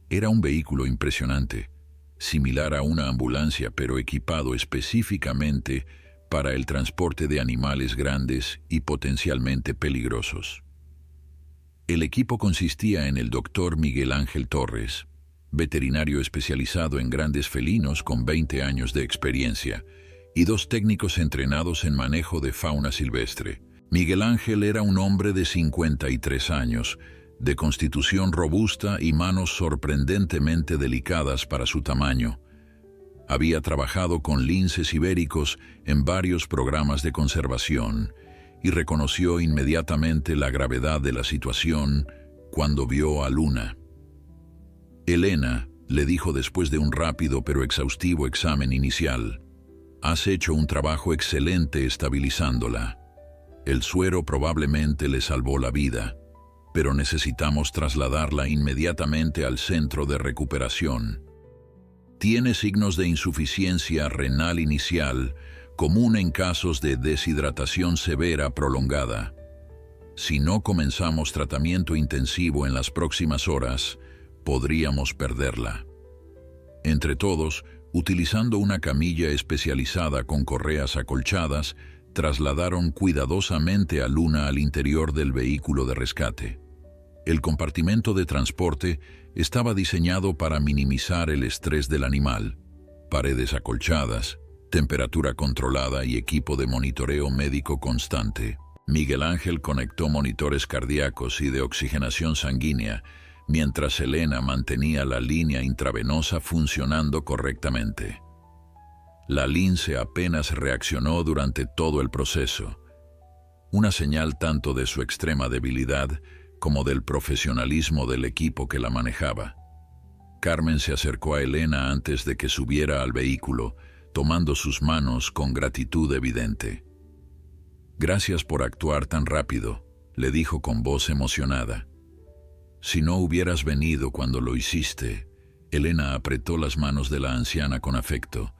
Era un vehículo impresionante, similar a una ambulancia pero equipado específicamente para el transporte de animales grandes y potencialmente peligrosos. El equipo consistía en el doctor Miguel Ángel Torres, veterinario especializado en grandes felinos con 20 años de experiencia, y 2 técnicos entrenados en manejo de fauna silvestre. Miguel Ángel era un hombre de 53 años, de constitución robusta y manos sorprendentemente delicadas para su tamaño. Había trabajado con linces ibéricos en varios programas de conservación y reconoció inmediatamente la gravedad de la situación cuando vio a Luna. «Elena», le dijo después de un rápido pero exhaustivo examen inicial, «has hecho un trabajo excelente estabilizándola. El suero probablemente le salvó la vida, pero necesitamos trasladarla inmediatamente al centro de recuperación. Tiene signos de insuficiencia renal inicial, común en casos de deshidratación severa prolongada. Si no comenzamos tratamiento intensivo en las próximas horas, podríamos perderla». Entre todos, utilizando una camilla especializada con correas acolchadas, trasladaron cuidadosamente a Luna al interior del vehículo de rescate. El compartimento de transporte estaba diseñado para minimizar el estrés del animal. Paredes acolchadas, temperatura controlada y equipo de monitoreo médico constante. Miguel Ángel conectó monitores cardíacos y de oxigenación sanguínea, mientras Elena mantenía la línea intravenosa funcionando correctamente. La lince apenas reaccionó durante todo el proceso, una señal tanto de su extrema debilidad como del profesionalismo del equipo que la manejaba. Carmen se acercó a Elena antes de que subiera al vehículo, tomando sus manos con gratitud evidente. «Gracias por actuar tan rápido», le dijo con voz emocionada. «Si no hubieras venido cuando lo hiciste», Elena apretó las manos de la anciana con afecto.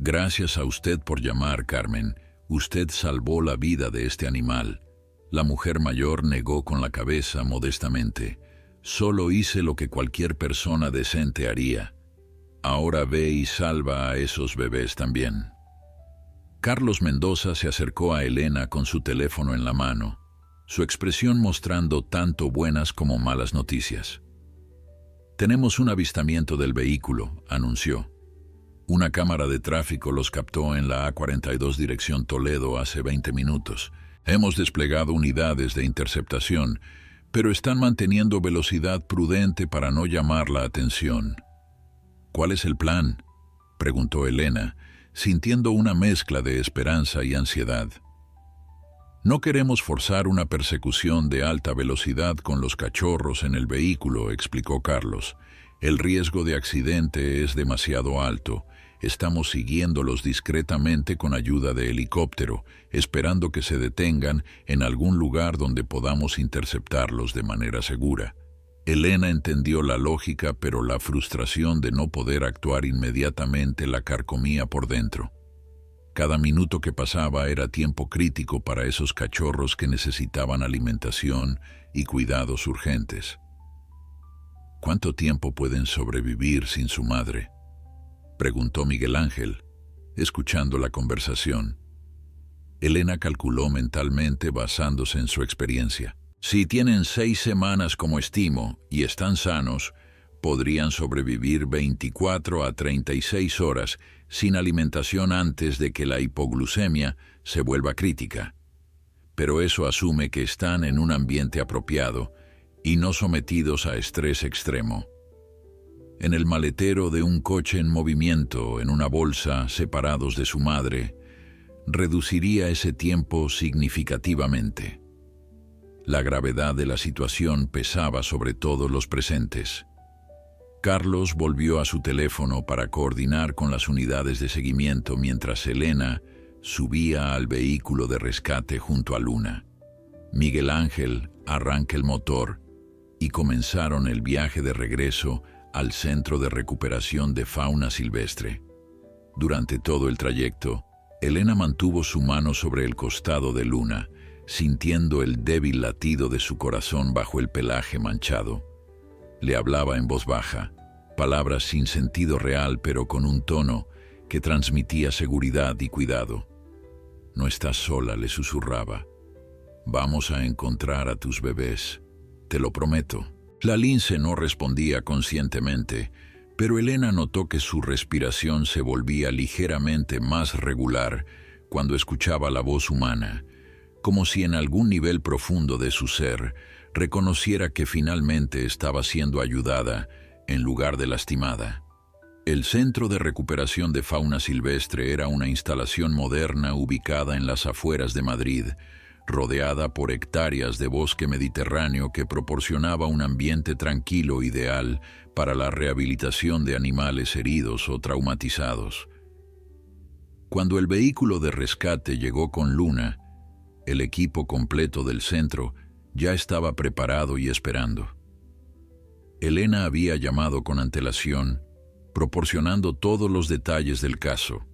«Gracias a usted por llamar, Carmen. Usted salvó la vida de este animal». La mujer mayor negó con la cabeza modestamente. «Solo hice lo que cualquier persona decente haría. Ahora ve y salva a esos bebés también». Carlos Mendoza se acercó a Elena con su teléfono en la mano, su expresión mostrando tanto buenas como malas noticias. «Tenemos un avistamiento del vehículo», anunció. «Una cámara de tráfico los captó en la A42 dirección Toledo hace 20 minutos. Hemos desplegado unidades de interceptación, pero están manteniendo velocidad prudente para no llamar la atención». «¿Cuál es el plan?», preguntó Elena, sintiendo una mezcla de esperanza y ansiedad. «No queremos forzar una persecución de alta velocidad con los cachorros en el vehículo», explicó Carlos. «El riesgo de accidente es demasiado alto. Estamos siguiéndolos discretamente con ayuda de helicóptero, esperando que se detengan en algún lugar donde podamos interceptarlos de manera segura». Elena entendió la lógica, pero la frustración de no poder actuar inmediatamente la carcomía por dentro. Cada minuto que pasaba era tiempo crítico para esos cachorros que necesitaban alimentación y cuidados urgentes. ¿Cuánto tiempo pueden sobrevivir sin su madre?, preguntó Miguel Ángel, escuchando la conversación. Elena calculó mentalmente basándose en su experiencia. Si tienen 6 semanas como estimo y están sanos, podrían sobrevivir 24 a 36 horas sin alimentación antes de que la hipoglucemia se vuelva crítica. Pero eso asume que están en un ambiente apropiado y no sometidos a estrés extremo. En el maletero de un coche en movimiento, en una bolsa, separados de su madre, reduciría ese tiempo significativamente. La gravedad de la situación pesaba sobre todos los presentes. Carlos volvió a su teléfono para coordinar con las unidades de seguimiento mientras Elena subía al vehículo de rescate junto a Luna. Miguel Ángel arranca el motor y comenzaron el viaje de regreso al Centro de Recuperación de Fauna Silvestre. Durante todo el trayecto, Elena mantuvo su mano sobre el costado de Luna, sintiendo el débil latido de su corazón bajo el pelaje manchado. Le hablaba en voz baja, palabras sin sentido real pero con un tono que transmitía seguridad y cuidado. «No estás sola», le susurraba. «Vamos a encontrar a tus bebés, te lo prometo». La lince no respondía conscientemente, pero Elena notó que su respiración se volvía ligeramente más regular cuando escuchaba la voz humana, como si en algún nivel profundo de su ser reconociera que finalmente estaba siendo ayudada en lugar de lastimada. El Centro de Recuperación de Fauna Silvestre era una instalación moderna ubicada en las afueras de Madrid, rodeada por hectáreas de bosque mediterráneo que proporcionaba un ambiente tranquilo ideal para la rehabilitación de animales heridos o traumatizados. Cuando el vehículo de rescate llegó con Luna, el equipo completo del centro ya estaba preparado y esperando. Elena había llamado con antelación, proporcionando todos los detalles del caso,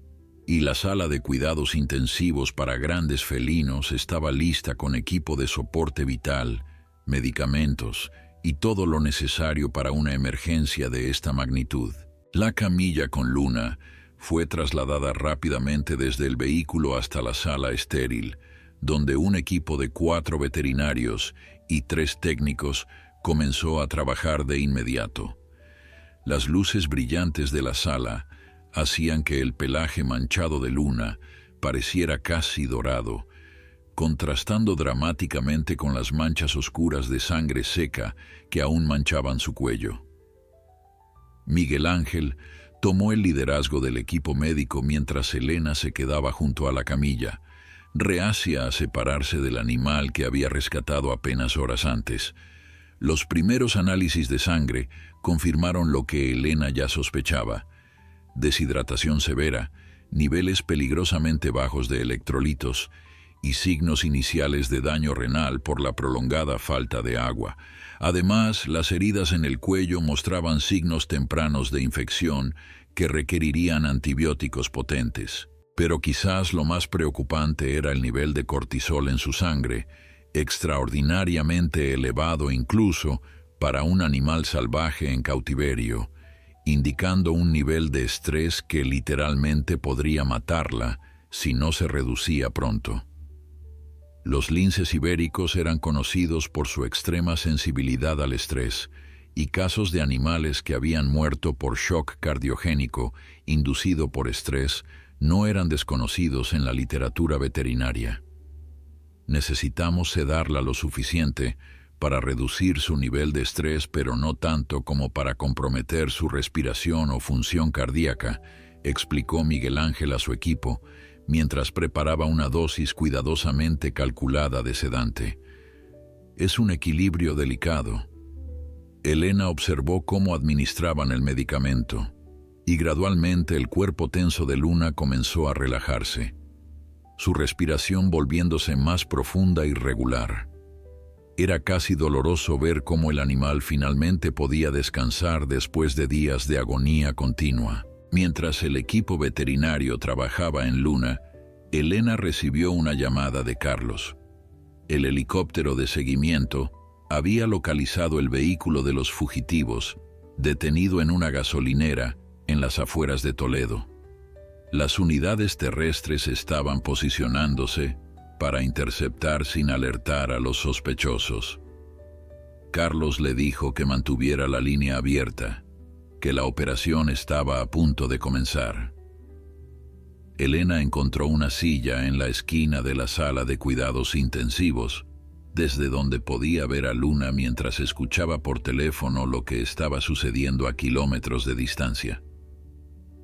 y la sala de cuidados intensivos para grandes felinos estaba lista con equipo de soporte vital, medicamentos y todo lo necesario para una emergencia de esta magnitud. La camilla con Luna fue trasladada rápidamente desde el vehículo hasta la sala estéril, donde un equipo de 4 veterinarios y 3 técnicos comenzó a trabajar de inmediato. Las luces brillantes de la sala hacían que el pelaje manchado de Luna pareciera casi dorado, contrastando dramáticamente con las manchas oscuras de sangre seca que aún manchaban su cuello. Miguel Ángel tomó el liderazgo del equipo médico mientras Elena se quedaba junto a la camilla, reacia a separarse del animal que había rescatado apenas horas antes. Los primeros análisis de sangre confirmaron lo que Elena ya sospechaba: deshidratación severa, niveles peligrosamente bajos de electrolitos y signos iniciales de daño renal por la prolongada falta de agua. Además, las heridas en el cuello mostraban signos tempranos de infección que requerirían antibióticos potentes. Pero quizás lo más preocupante era el nivel de cortisol en su sangre, extraordinariamente elevado incluso para un animal salvaje en cautiverio, indicando un nivel de estrés que literalmente podría matarla si no se reducía pronto. Los linces ibéricos eran conocidos por su extrema sensibilidad al estrés, y casos de animales que habían muerto por shock cardiogénico inducido por estrés no eran desconocidos en la literatura veterinaria. Necesitamos sedarla lo suficiente para reducir su nivel de estrés, pero no tanto como para comprometer su respiración o función cardíaca, explicó Miguel Ángel a su equipo, mientras preparaba una dosis cuidadosamente calculada de sedante. Es un equilibrio delicado. Elena observó cómo administraban el medicamento, y gradualmente el cuerpo tenso de Luna comenzó a relajarse, su respiración volviéndose más profunda y regular. Era casi doloroso ver cómo el animal finalmente podía descansar después de días de agonía continua. Mientras el equipo veterinario trabajaba en Luna, Elena recibió una llamada de Carlos. El helicóptero de seguimiento había localizado el vehículo de los fugitivos, detenido en una gasolinera en las afueras de Toledo. Las unidades terrestres estaban posicionándose para interceptar sin alertar a los sospechosos. Carlos le dijo que mantuviera la línea abierta, que la operación estaba a punto de comenzar. Elena encontró una silla en la esquina de la sala de cuidados intensivos, desde donde podía ver a Luna mientras escuchaba por teléfono lo que estaba sucediendo a kilómetros de distancia.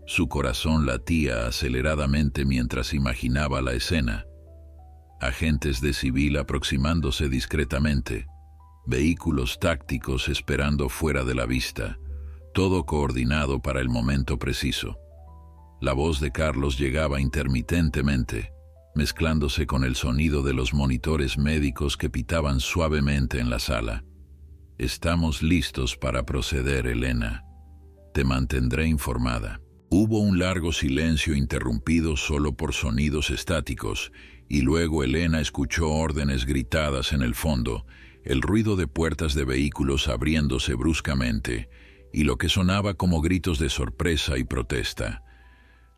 Su corazón latía aceleradamente mientras imaginaba la escena. Agentes de civil aproximándose discretamente, vehículos tácticos esperando fuera de la vista, todo coordinado para el momento preciso. La voz de Carlos llegaba intermitentemente, mezclándose con el sonido de los monitores médicos que pitaban suavemente en la sala. «Estamos listos para proceder, Elena. Te mantendré informada». Hubo un largo silencio interrumpido solo por sonidos estáticos, y luego Elena escuchó órdenes gritadas en el fondo, el ruido de puertas de vehículos abriéndose bruscamente, y lo que sonaba como gritos de sorpresa y protesta.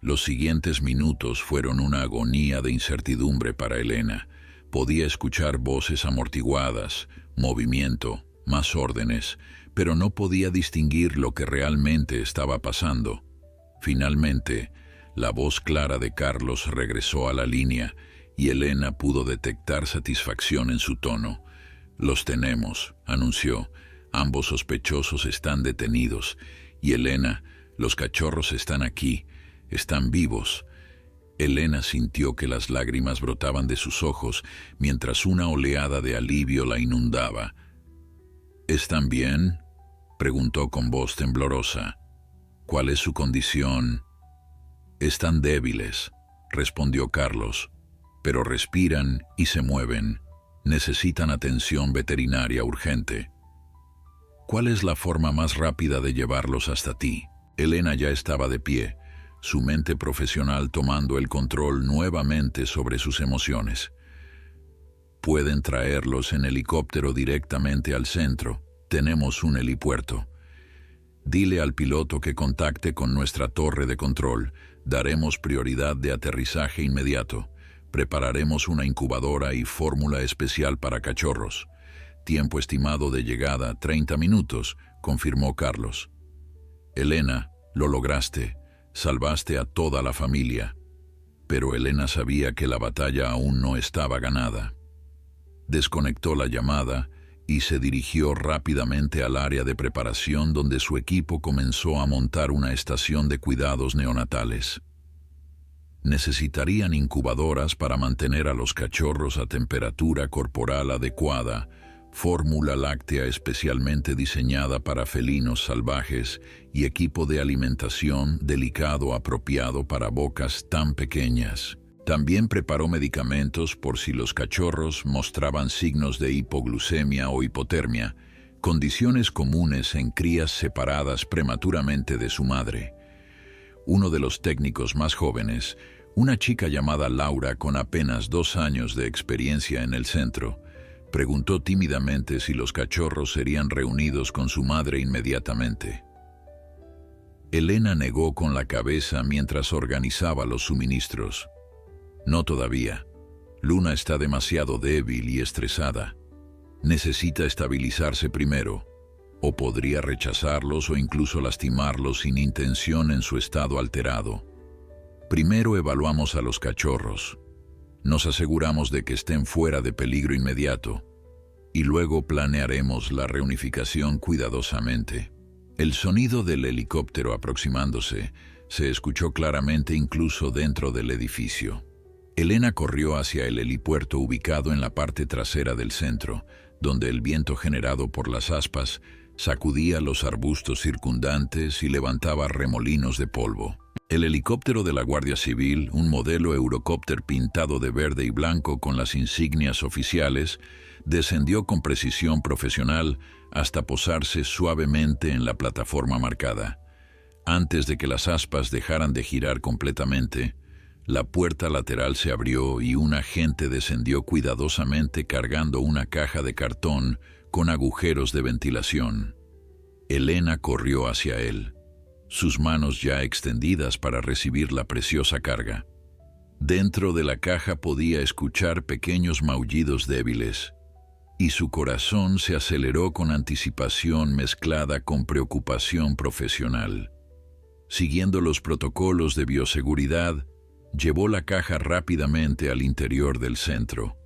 Los siguientes minutos fueron una agonía de incertidumbre para Elena. Podía escuchar voces amortiguadas, movimiento, más órdenes, pero no podía distinguir lo que realmente estaba pasando. Finalmente, la voz clara de Carlos regresó a la línea y Elena pudo detectar satisfacción en su tono. «Los tenemos», anunció. «Ambos sospechosos están detenidos. Y Elena, los cachorros están aquí. Están vivos». Elena sintió que las lágrimas brotaban de sus ojos mientras una oleada de alivio la inundaba. «¿Están bien?», preguntó con voz temblorosa. «¿Cuál es su condición?» «Están débiles», respondió Carlos, «pero respiran y se mueven. Necesitan atención veterinaria urgente». «¿Cuál es la forma más rápida de llevarlos hasta ti?» Elena ya estaba de pie, su mente profesional tomando el control nuevamente sobre sus emociones. «Pueden traerlos en helicóptero directamente al centro. Tenemos un helipuerto. Dile al piloto que contacte con nuestra torre de control. Daremos prioridad de aterrizaje inmediato. Prepararemos una incubadora y fórmula especial para cachorros. Tiempo estimado de llegada, 30 minutos», confirmó Carlos. «Elena, lo lograste. Salvaste a toda la familia». Pero Elena sabía que la batalla aún no estaba ganada. Desconectó la llamada y se dirigió rápidamente al área de preparación donde su equipo comenzó a montar una estación de cuidados neonatales. Necesitarían incubadoras para mantener a los cachorros a temperatura corporal adecuada, fórmula láctea especialmente diseñada para felinos salvajes y equipo de alimentación delicado apropiado para bocas tan pequeñas. También preparó medicamentos por si los cachorros mostraban signos de hipoglucemia o hipotermia, condiciones comunes en crías separadas prematuramente de su madre. Uno de los técnicos más jóvenes, una chica llamada Laura con apenas 2 años de experiencia en el centro, preguntó tímidamente si los cachorros serían reunidos con su madre inmediatamente. Elena negó con la cabeza mientras organizaba los suministros. «No todavía. Luna está demasiado débil y estresada. Necesita estabilizarse primero, o podría rechazarlos o incluso lastimarlos sin intención en su estado alterado. Primero evaluamos a los cachorros. Nos aseguramos de que estén fuera de peligro inmediato, y luego planearemos la reunificación cuidadosamente». El sonido del helicóptero aproximándose se escuchó claramente incluso dentro del edificio. Elena corrió hacia el helipuerto ubicado en la parte trasera del centro, donde el viento generado por las aspas sacudía los arbustos circundantes y levantaba remolinos de polvo. El helicóptero de la Guardia Civil, un modelo Eurocopter pintado de verde y blanco con las insignias oficiales, descendió con precisión profesional hasta posarse suavemente en la plataforma marcada. Antes de que las aspas dejaran de girar completamente, La puerta lateral se abrió y un agente descendió cuidadosamente cargando una caja de cartón con agujeros de ventilación. Elena corrió hacia él, sus manos ya extendidas para recibir la preciosa carga. Dentro de la caja podía escuchar pequeños maullidos débiles, y su corazón se aceleró con anticipación mezclada con preocupación profesional. Siguiendo los protocolos de bioseguridad, llevó la caja rápidamente al interior del centro,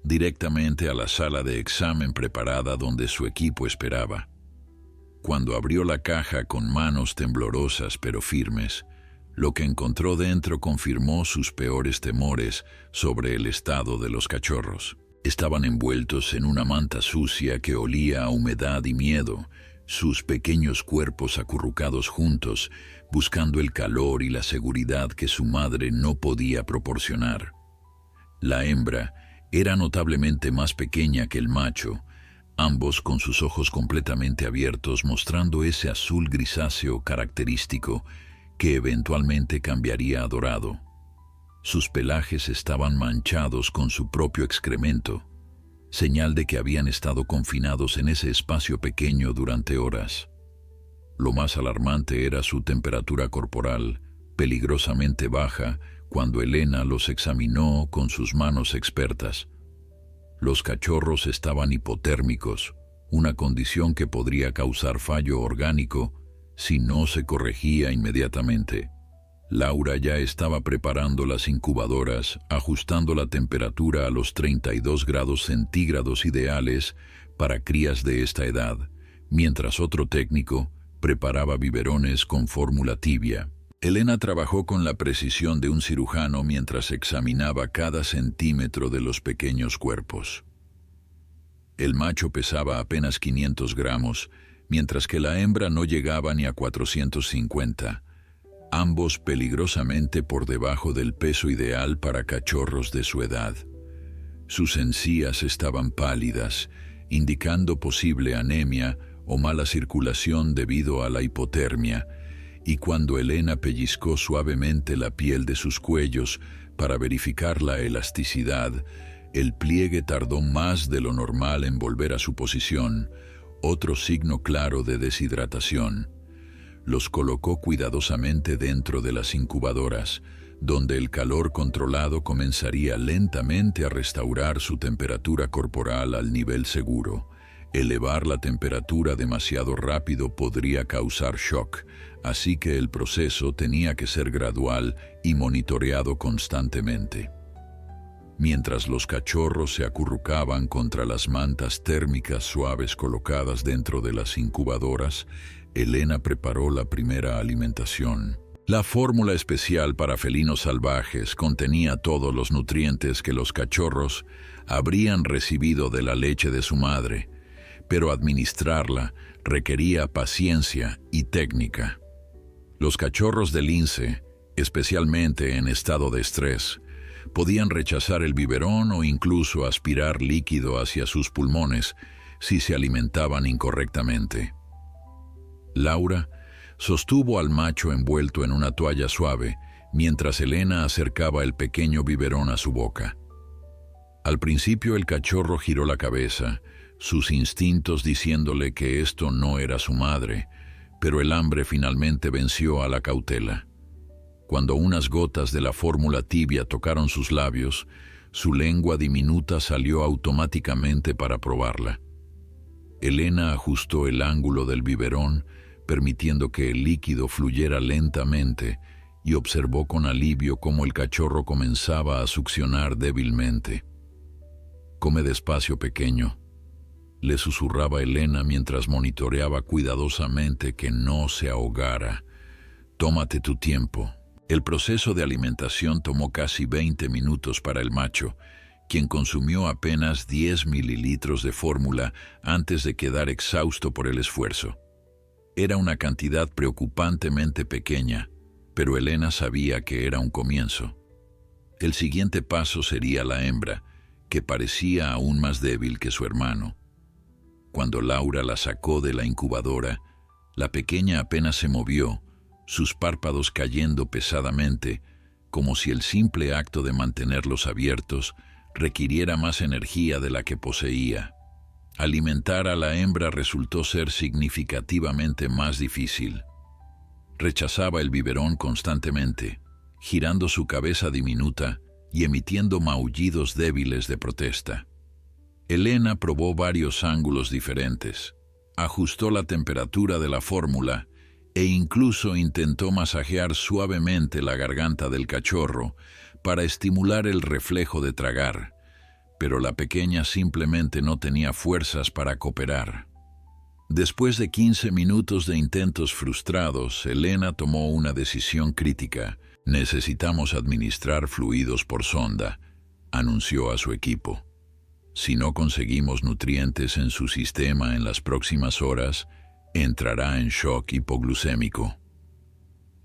directamente a la sala de examen preparada donde su equipo esperaba. Cuando abrió la caja con manos temblorosas pero firmes, lo que encontró dentro confirmó sus peores temores sobre el estado de los cachorros. Estaban envueltos en una manta sucia que olía a humedad y miedo, sus pequeños cuerpos acurrucados juntos, buscando el calor y la seguridad que su madre no podía proporcionar. La hembra era notablemente más pequeña que el macho, ambos con sus ojos completamente abiertos mostrando ese azul grisáceo característico que eventualmente cambiaría a dorado. Sus pelajes estaban manchados con su propio excremento, señal de que habían estado confinados en ese espacio pequeño durante horas. Lo más alarmante era su temperatura corporal, peligrosamente baja, cuando Elena los examinó con sus manos expertas. Los cachorros estaban hipotérmicos, una condición que podría causar fallo orgánico si no se corregía inmediatamente. Laura ya estaba preparando las incubadoras, ajustando la temperatura a los 32 grados centígrados ideales para crías de esta edad, mientras otro técnico preparaba biberones con fórmula tibia. Elena trabajó con la precisión de un cirujano mientras examinaba cada centímetro de los pequeños cuerpos. El macho pesaba apenas 500 gramos, mientras que la hembra no llegaba ni a 450, ambos peligrosamente por debajo del peso ideal para cachorros de su edad. Sus encías estaban pálidas, indicando posible anemia o mala circulación debido a la hipotermia, y cuando Elena pellizcó suavemente la piel de sus cuellos para verificar la elasticidad, el pliegue tardó más de lo normal en volver a su posición, otro signo claro de deshidratación. Los colocó cuidadosamente dentro de las incubadoras, donde el calor controlado comenzaría lentamente a restaurar su temperatura corporal al nivel seguro. Elevar la temperatura demasiado rápido podría causar shock, así que el proceso tenía que ser gradual y monitoreado constantemente. Mientras los cachorros se acurrucaban contra las mantas térmicas suaves colocadas dentro de las incubadoras, Elena preparó la primera alimentación. La fórmula especial para felinos salvajes contenía todos los nutrientes que los cachorros habrían recibido de la leche de su madre, pero administrarla requería paciencia y técnica. Los cachorros de lince, especialmente en estado de estrés, podían rechazar el biberón o incluso aspirar líquido hacia sus pulmones si se alimentaban incorrectamente. Laura sostuvo al macho envuelto en una toalla suave mientras Elena acercaba el pequeño biberón a su boca. Al principio el cachorro giró la cabeza, sus instintos diciéndole que esto no era su madre, pero el hambre finalmente venció a la cautela. Cuando unas gotas de la fórmula tibia tocaron sus labios, su lengua diminuta salió automáticamente para probarla. Elena ajustó el ángulo del biberón, permitiendo que el líquido fluyera lentamente, y observó con alivio cómo el cachorro comenzaba a succionar débilmente. «Come despacio, pequeño», le susurraba Elena mientras monitoreaba cuidadosamente que no se ahogara. «Tómate tu tiempo». El proceso de alimentación tomó casi 20 minutos para el macho, quien consumió apenas 10 mililitros de fórmula antes de quedar exhausto por el esfuerzo. Era una cantidad preocupantemente pequeña, pero Elena sabía que era un comienzo. El siguiente paso sería la hembra, que parecía aún más débil que su hermano. Cuando Laura la sacó de la incubadora, la pequeña apenas se movió, sus párpados cayendo pesadamente, como si el simple acto de mantenerlos abiertos requiriera más energía de la que poseía. Alimentar a la hembra resultó ser significativamente más difícil. Rechazaba el biberón constantemente, girando su cabeza diminuta y emitiendo maullidos débiles de protesta. Elena probó varios ángulos diferentes, ajustó la temperatura de la fórmula e incluso intentó masajear suavemente la garganta del cachorro para estimular el reflejo de tragar, pero la pequeña simplemente no tenía fuerzas para cooperar. Después de 15 minutos de intentos frustrados, Elena tomó una decisión crítica. «Necesitamos administrar fluidos por sonda», anunció a su equipo. «Si no conseguimos nutrientes en su sistema en las próximas horas, entrará en shock hipoglucémico».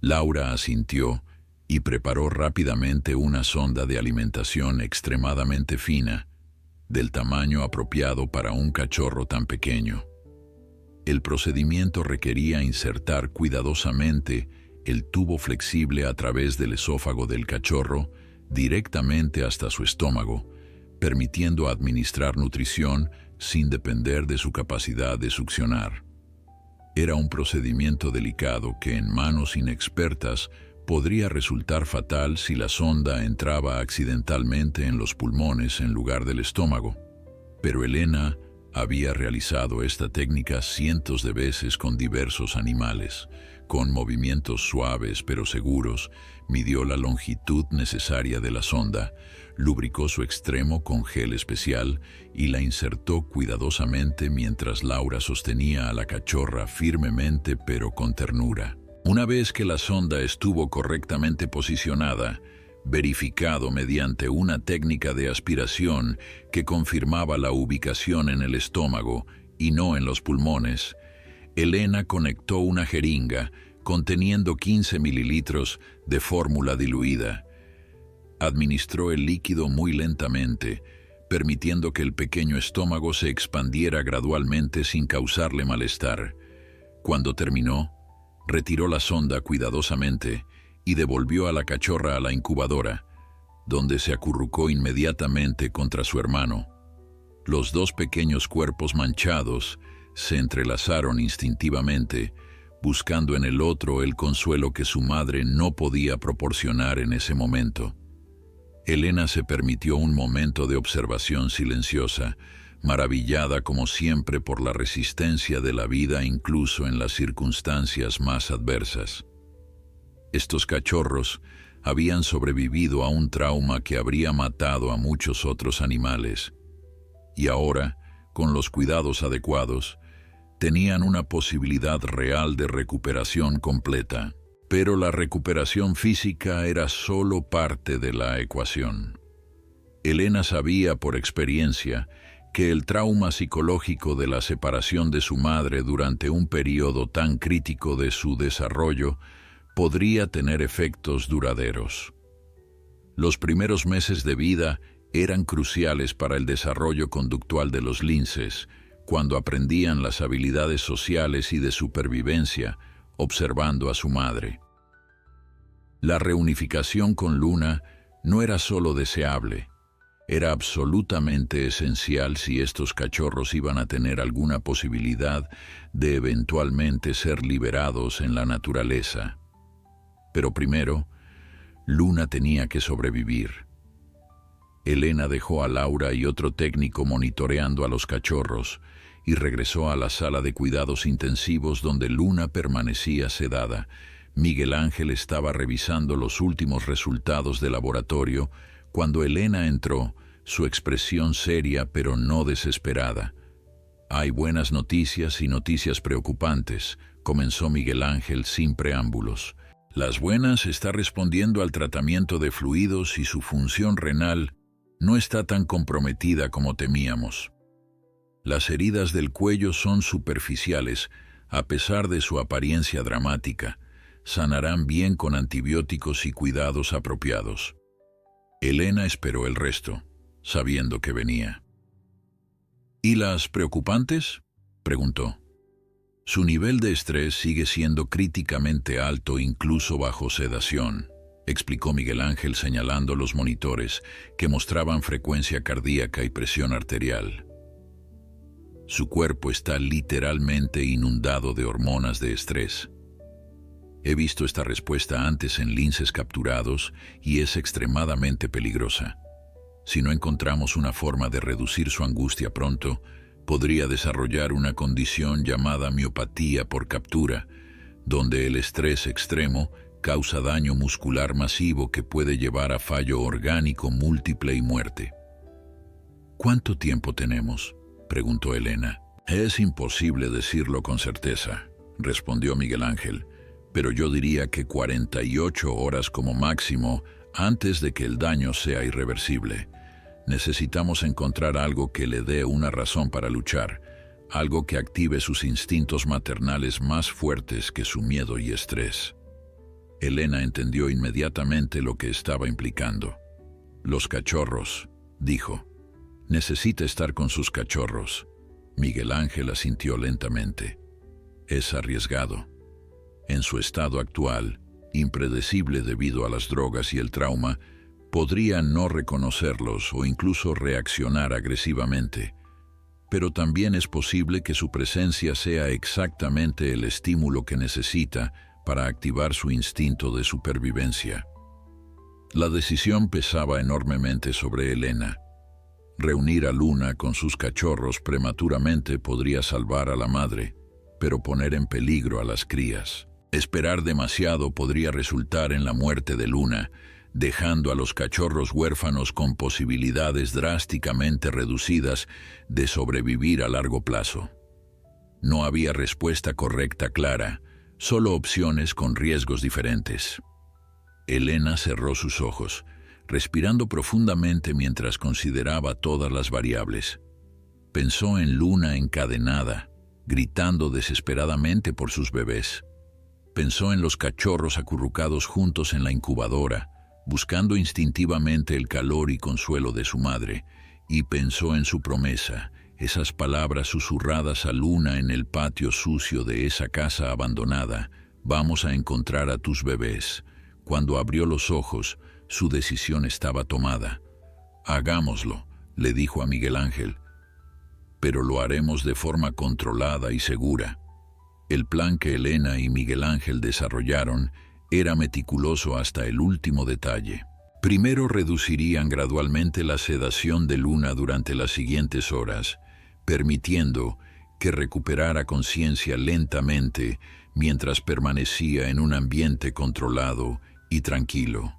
Laura asintió y preparó rápidamente una sonda de alimentación extremadamente fina, del tamaño apropiado para un cachorro tan pequeño. El procedimiento requería insertar cuidadosamente el tubo flexible a través del esófago del cachorro directamente hasta su estómago, permitiendo administrar nutrición sin depender de su capacidad de succionar. Era un procedimiento delicado que en manos inexpertas podría resultar fatal si la sonda entraba accidentalmente en los pulmones en lugar del estómago. Pero Elena había realizado esta técnica cientos de veces con diversos animales. Con movimientos suaves pero seguros, midió la longitud necesaria de la sonda, lubricó su extremo con gel especial y la insertó cuidadosamente mientras Laura sostenía a la cachorra firmemente pero con ternura. Una vez que la sonda estuvo correctamente posicionada, verificado mediante una técnica de aspiración que confirmaba la ubicación en el estómago y no en los pulmones, Elena conectó una jeringa conteniendo 15 mililitros de fórmula diluida. Administró el líquido muy lentamente, permitiendo que el pequeño estómago se expandiera gradualmente sin causarle malestar. Cuando terminó, retiró la sonda cuidadosamente y devolvió a la cachorra a la incubadora, donde se acurrucó inmediatamente contra su hermano. Los dos pequeños cuerpos manchados se entrelazaron instintivamente, buscando en el otro el consuelo que su madre no podía proporcionar en ese momento. Elena se permitió un momento de observación silenciosa, maravillada como siempre por la resistencia de la vida incluso en las circunstancias más adversas. Estos cachorros habían sobrevivido a un trauma que habría matado a muchos otros animales, y ahora, con los cuidados adecuados, tenían una posibilidad real de recuperación completa. Pero la recuperación física era solo parte de la ecuación. Elena sabía por experiencia que el trauma psicológico de la separación de su madre durante un periodo tan crítico de su desarrollo podría tener efectos duraderos. Los primeros meses de vida eran cruciales para el desarrollo conductual de los linces, cuando aprendían las habilidades sociales y de supervivencia, observando a su madre. La reunificación con Luna no era solo deseable, era absolutamente esencial si estos cachorros iban a tener alguna posibilidad de eventualmente ser liberados en la naturaleza. Pero primero, Luna tenía que sobrevivir. Elena dejó a Laura y otro técnico monitoreando a los cachorros y regresó a la sala de cuidados intensivos donde Luna permanecía sedada. Miguel Ángel estaba revisando los últimos resultados de laboratorio cuando Elena entró, su expresión seria pero no desesperada. «Hay buenas noticias y noticias preocupantes», comenzó Miguel Ángel sin preámbulos. «Las buenas, está respondiendo al tratamiento de fluidos y su función renal no está tan comprometida como temíamos. Las heridas del cuello son superficiales, a pesar de su apariencia dramática. Sanarán bien con antibióticos y cuidados apropiados». Elena esperó el resto, sabiendo que venía. «¿Y las preocupantes?», preguntó. «Su nivel de estrés sigue siendo críticamente alto incluso bajo sedación. explicó Miguel Ángel señalando los monitores que mostraban frecuencia cardíaca y presión arterial. Su cuerpo está literalmente inundado de hormonas de estrés. He visto esta respuesta antes en linces capturados y es extremadamente peligrosa. Si no encontramos una forma de reducir su angustia pronto, podría desarrollar una condición llamada miopatía por captura, donde el estrés extremo causa daño muscular masivo que puede llevar a fallo orgánico múltiple y muerte. ¿Cuánto tiempo tenemos?, preguntó Elena. Es imposible decirlo con certeza, respondió Miguel Ángel, pero yo diría que 48 horas como máximo antes de que el daño sea irreversible. Necesitamos encontrar algo que le dé una razón para luchar, algo que active sus instintos maternales más fuertes que su miedo y estrés. Elena entendió inmediatamente lo que estaba implicando. Los cachorros, dijo. Necesita estar con sus cachorros. Miguel Ángel asintió lentamente. Es arriesgado. En su estado actual, impredecible debido a las drogas y el trauma, podría no reconocerlos o incluso reaccionar agresivamente. Pero también es posible que su presencia sea exactamente el estímulo que necesita para activar su instinto de supervivencia. La decisión pesaba enormemente sobre Elena. Reunir a Luna con sus cachorros prematuramente podría salvar a la madre, pero poner en peligro a las crías. Esperar demasiado podría resultar en la muerte de Luna, dejando a los cachorros huérfanos con posibilidades drásticamente reducidas de sobrevivir a largo plazo. No había respuesta correcta clara, solo opciones con riesgos diferentes. Elena cerró sus ojos, respirando profundamente mientras consideraba todas las variables. Pensó en Luna encadenada, gritando desesperadamente por sus bebés. Pensó en los cachorros acurrucados juntos en la incubadora, buscando instintivamente el calor y consuelo de su madre, y pensó en su promesa, esas palabras susurradas a Luna en el patio sucio de esa casa abandonada: «Vamos a encontrar a tus bebés». Cuando abrió los ojos, su decisión estaba tomada. «Hagámoslo», le dijo a Miguel Ángel, «pero lo haremos de forma controlada y segura». El plan que Elena y Miguel Ángel desarrollaron era meticuloso hasta el último detalle. Primero reducirían gradualmente la sedación de Luna durante las siguientes horas, permitiendo que recuperara conciencia lentamente mientras permanecía en un ambiente controlado y tranquilo.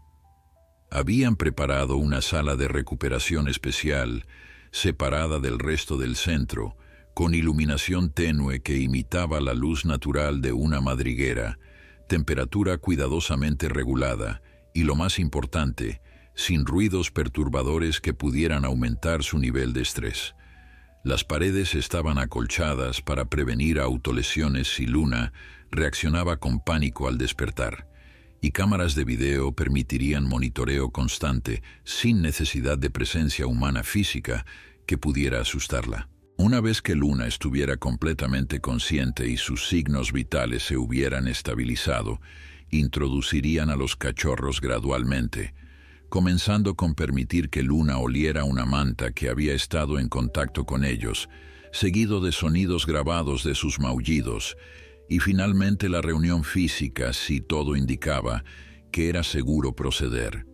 Habían preparado una sala de recuperación especial, separada del resto del centro, con iluminación tenue que imitaba la luz natural de una madriguera, temperatura cuidadosamente regulada y, lo más importante, sin ruidos perturbadores que pudieran aumentar su nivel de estrés. Las paredes estaban acolchadas para prevenir autolesiones si Luna reaccionaba con pánico al despertar, y cámaras de video permitirían monitoreo constante sin necesidad de presencia humana física que pudiera asustarla. Una vez que Luna estuviera completamente consciente y sus signos vitales se hubieran estabilizado, introducirían a los cachorros gradualmente, comenzando con permitir que Luna oliera una manta que había estado en contacto con ellos, seguido de sonidos grabados de sus maullidos, y finalmente la reunión física si todo indicaba que era seguro proceder.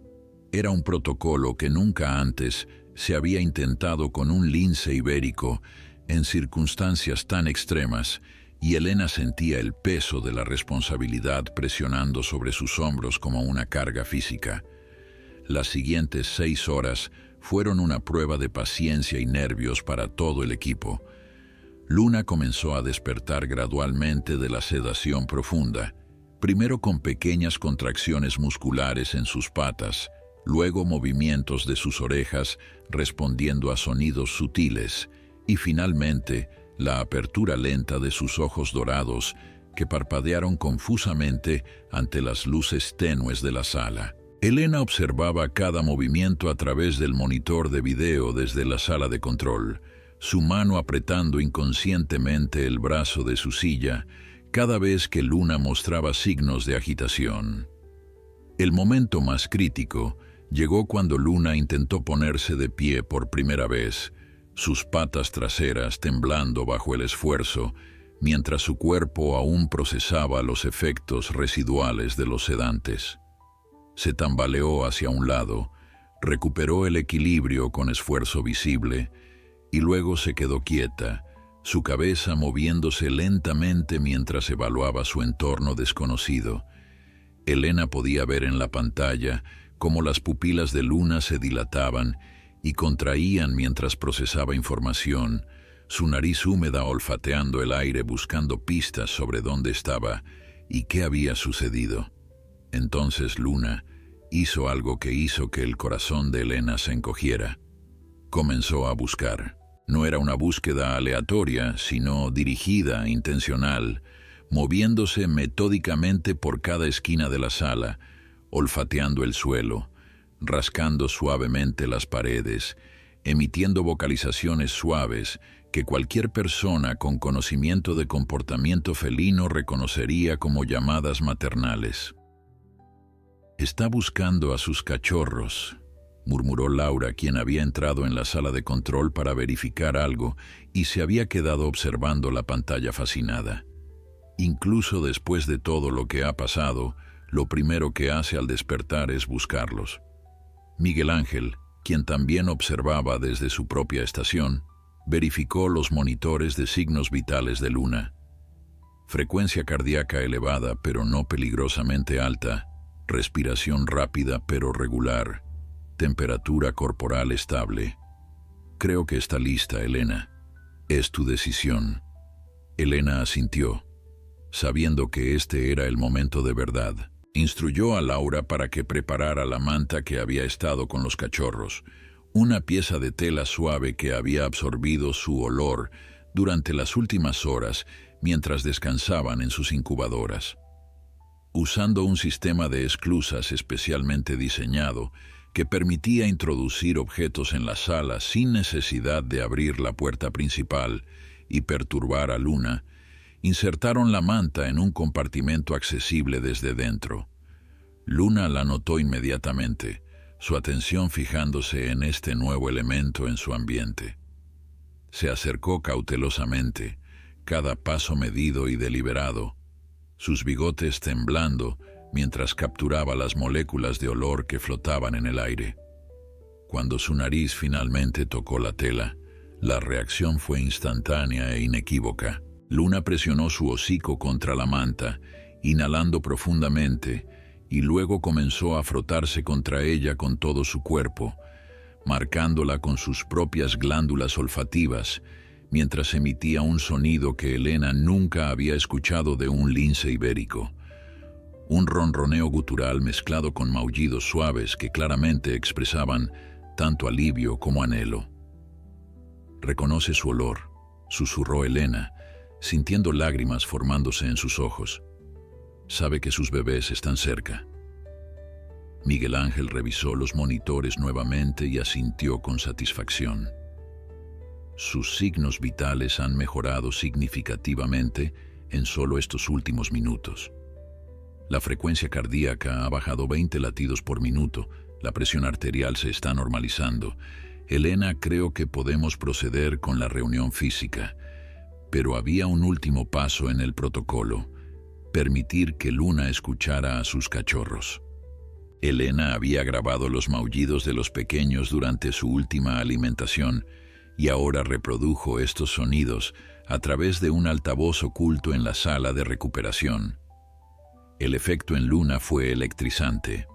Era un protocolo que nunca antes se había intentado con un lince ibérico en circunstancias tan extremas, y Elena sentía el peso de la responsabilidad presionando sobre sus hombros como una carga física. Las siguientes 6 horas fueron una prueba de paciencia y nervios para todo el equipo. Luna comenzó a despertar gradualmente de la sedación profunda, primero con pequeñas contracciones musculares en sus patas, luego movimientos de sus orejas respondiendo a sonidos sutiles, y finalmente la apertura lenta de sus ojos dorados que parpadearon confusamente ante las luces tenues de la sala. Elena observaba cada movimiento a través del monitor de video desde la sala de control, su mano apretando inconscientemente el brazo de su silla cada vez que Luna mostraba signos de agitación. El momento más crítico llegó cuando Luna intentó ponerse de pie por primera vez, sus patas traseras temblando bajo el esfuerzo, mientras su cuerpo aún procesaba los efectos residuales de los sedantes. Se tambaleó hacia un lado, recuperó el equilibrio con esfuerzo visible y luego se quedó quieta, su cabeza moviéndose lentamente mientras evaluaba su entorno desconocido. Elena podía ver en la pantalla cómo las pupilas de Luna se dilataban y contraían mientras procesaba información, su nariz húmeda olfateando el aire buscando pistas sobre dónde estaba y qué había sucedido. Entonces Luna hizo algo que hizo que el corazón de Elena se encogiera. Comenzó a buscar. No era una búsqueda aleatoria, sino dirigida, intencional, moviéndose metódicamente por cada esquina de la sala, olfateando el suelo, rascando suavemente las paredes, emitiendo vocalizaciones suaves que cualquier persona con conocimiento de comportamiento felino reconocería como llamadas maternales. «Está buscando a sus cachorros», murmuró Laura, quien había entrado en la sala de control para verificar algo y se había quedado observando la pantalla fascinada. Incluso después de todo lo que ha pasado, lo primero que hace al despertar es buscarlos. Miguel Ángel, quien también observaba desde su propia estación, verificó los monitores de signos vitales de Luna. Frecuencia cardíaca elevada pero no peligrosamente alta, respiración rápida pero regular, temperatura corporal estable. «Creo que está lista, Elena. Es tu decisión». Elena asintió, sabiendo que este era el momento de verdad. Instruyó a Laura para que preparara la manta que había estado con los cachorros, una pieza de tela suave que había absorbido su olor durante las últimas horas mientras descansaban en sus incubadoras. Usando un sistema de esclusas especialmente diseñado que permitía introducir objetos en la sala sin necesidad de abrir la puerta principal y perturbar a Luna, insertaron la manta en un compartimento accesible desde dentro. Luna la notó inmediatamente, su atención fijándose en este nuevo elemento en su ambiente. Se acercó cautelosamente, cada paso medido y deliberado, sus bigotes temblando mientras capturaba las moléculas de olor que flotaban en el aire. Cuando su nariz finalmente tocó la tela, la reacción fue instantánea e inequívoca. Luna presionó su hocico contra la manta, inhalando profundamente, y luego comenzó a frotarse contra ella con todo su cuerpo, marcándola con sus propias glándulas olfativas, mientras emitía un sonido que Elena nunca había escuchado de un lince ibérico. Un ronroneo gutural mezclado con maullidos suaves que claramente expresaban tanto alivio como anhelo. «Reconoce su olor», susurró Elena, sintiendo lágrimas formándose en sus ojos. «Sabe que sus bebés están cerca». Miguel Ángel revisó los monitores nuevamente y asintió con satisfacción. Sus signos vitales han mejorado significativamente en solo estos últimos minutos. La frecuencia cardíaca ha bajado 20 latidos por minuto, la presión arterial se está normalizando. Elena, creo que podemos proceder con la reunión física. Pero había un último paso en el protocolo: permitir que Luna escuchara a sus cachorros. Elena había grabado los maullidos de los pequeños durante su última alimentación y ahora reprodujo estos sonidos a través de un altavoz oculto en la sala de recuperación. El efecto en Luna fue electrizante.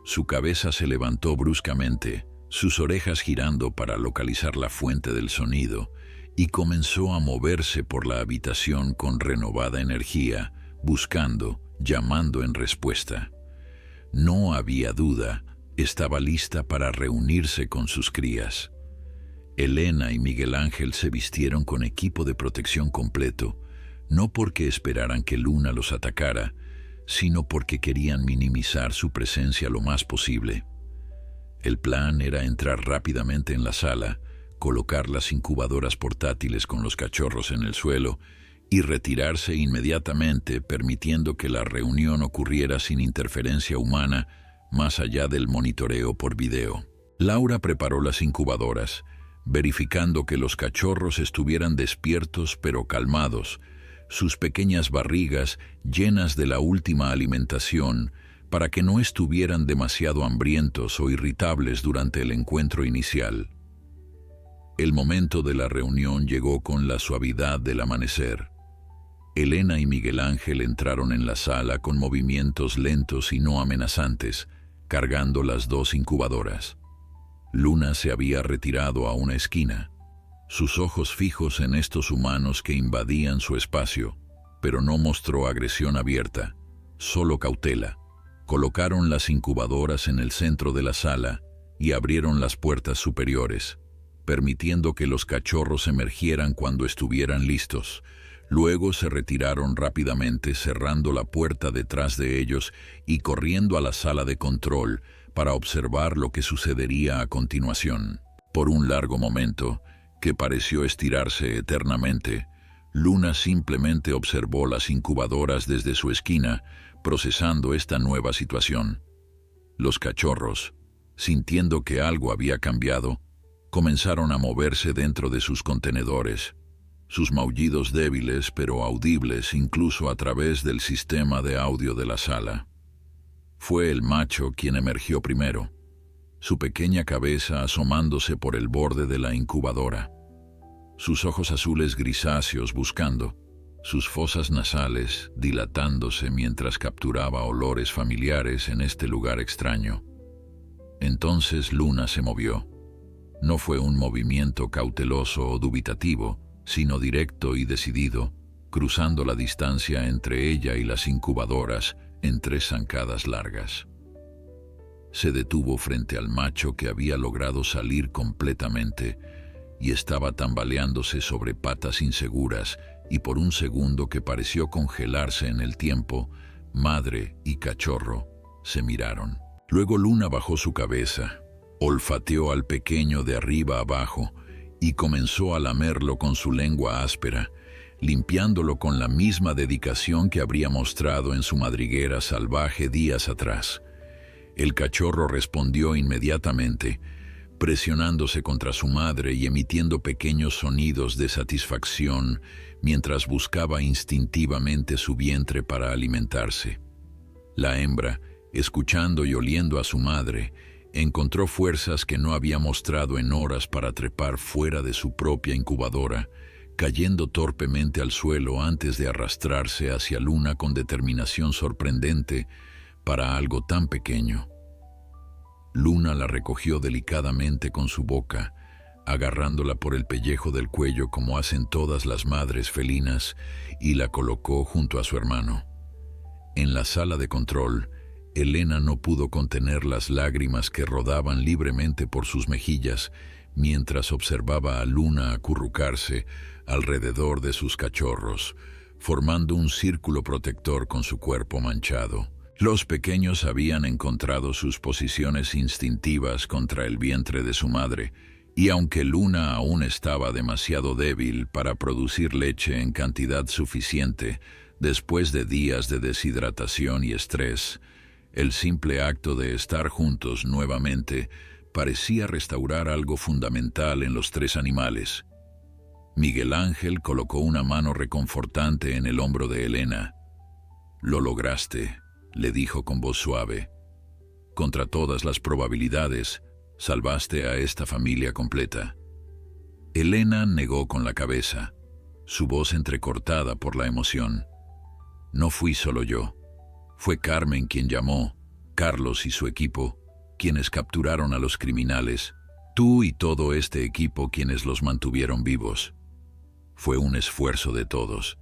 Su cabeza se levantó bruscamente, sus orejas girando para localizar la fuente del sonido, y comenzó a moverse por la habitación con renovada energía, buscando, llamando en respuesta. No había duda, estaba lista para reunirse con sus crías. Elena y Miguel Ángel se vistieron con equipo de protección completo, no porque esperaran que Luna los atacara, sino porque querían minimizar su presencia lo más posible. El plan era entrar rápidamente en la sala, colocar las incubadoras portátiles con los cachorros en el suelo y retirarse inmediatamente, permitiendo que la reunión ocurriera sin interferencia humana más allá del monitoreo por video. Laura preparó las incubadoras, verificando que los cachorros estuvieran despiertos pero calmados, sus pequeñas barrigas llenas de la última alimentación, para que no estuvieran demasiado hambrientos o irritables durante el encuentro inicial. El momento de la reunión llegó con la suavidad del amanecer. Elena y Miguel Ángel entraron en la sala con movimientos lentos y no amenazantes, cargando las 2 incubadoras. Luna se había retirado a una esquina, sus ojos fijos en estos humanos que invadían su espacio, pero no mostró agresión abierta, solo cautela. Colocaron las incubadoras en el centro de la sala y abrieron las puertas superiores, permitiendo que los cachorros emergieran cuando estuvieran listos. Luego se retiraron rápidamente, cerrando la puerta detrás de ellos y corriendo a la sala de control para observar lo que sucedería a continuación. Por un largo momento, que pareció estirarse eternamente, Luna simplemente observó las incubadoras desde su esquina, procesando esta nueva situación. Los cachorros, sintiendo que algo había cambiado, comenzaron a moverse dentro de sus contenedores, sus maullidos débiles pero audibles incluso a través del sistema de audio de la sala. Fue el macho quien emergió primero, su pequeña cabeza asomándose por el borde de la incubadora, sus ojos azules grisáceos buscando, sus fosas nasales dilatándose mientras capturaba olores familiares en este lugar extraño. Entonces Luna se movió. No fue un movimiento cauteloso o dubitativo, sino directo y decidido, cruzando la distancia entre ella y las incubadoras en 3 zancadas largas. Se detuvo frente al macho que había logrado salir completamente y estaba tambaleándose sobre patas inseguras, y por un segundo que pareció congelarse en el tiempo, madre y cachorro se miraron. Luego Luna bajó su cabeza, olfateó al pequeño de arriba abajo y comenzó a lamerlo con su lengua áspera, limpiándolo con la misma dedicación que habría mostrado en su madriguera salvaje días atrás. El cachorro respondió inmediatamente, presionándose contra su madre y emitiendo pequeños sonidos de satisfacción mientras buscaba instintivamente su vientre para alimentarse. La hembra, escuchando y oliendo a su madre, encontró fuerzas que no había mostrado en horas para trepar fuera de su propia incubadora, cayendo torpemente al suelo antes de arrastrarse hacia Luna con determinación sorprendente para algo tan pequeño. Luna la recogió delicadamente con su boca, agarrándola por el pellejo del cuello como hacen todas las madres felinas, y la colocó junto a su hermano. En la sala de control, Elena no pudo contener las lágrimas que rodaban libremente por sus mejillas mientras observaba a Luna acurrucarse alrededor de sus cachorros, formando un círculo protector con su cuerpo manchado. Los pequeños habían encontrado sus posiciones instintivas contra el vientre de su madre, y aunque Luna aún estaba demasiado débil para producir leche en cantidad suficiente después de días de deshidratación y estrés, el simple acto de estar juntos nuevamente parecía restaurar algo fundamental en los 3 animales. Miguel Ángel colocó una mano reconfortante en el hombro de Elena. «Lo lograste», le dijo con voz suave. «Contra todas las probabilidades, salvaste a esta familia completa». Elena negó con la cabeza, su voz entrecortada por la emoción. «No fui solo yo. Fue Carmen quien llamó, Carlos y su equipo, quienes capturaron a los criminales, tú y todo este equipo quienes los mantuvieron vivos. Fue un esfuerzo de todos».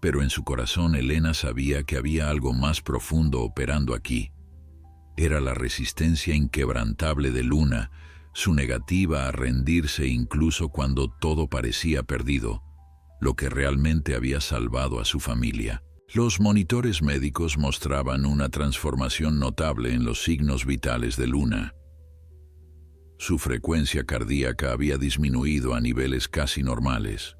Pero en su corazón Elena sabía que había algo más profundo operando aquí. Era la resistencia inquebrantable de Luna, su negativa a rendirse incluso cuando todo parecía perdido, lo que realmente había salvado a su familia. Los monitores médicos mostraban una transformación notable en los signos vitales de Luna. Su frecuencia cardíaca había disminuido a niveles casi normales.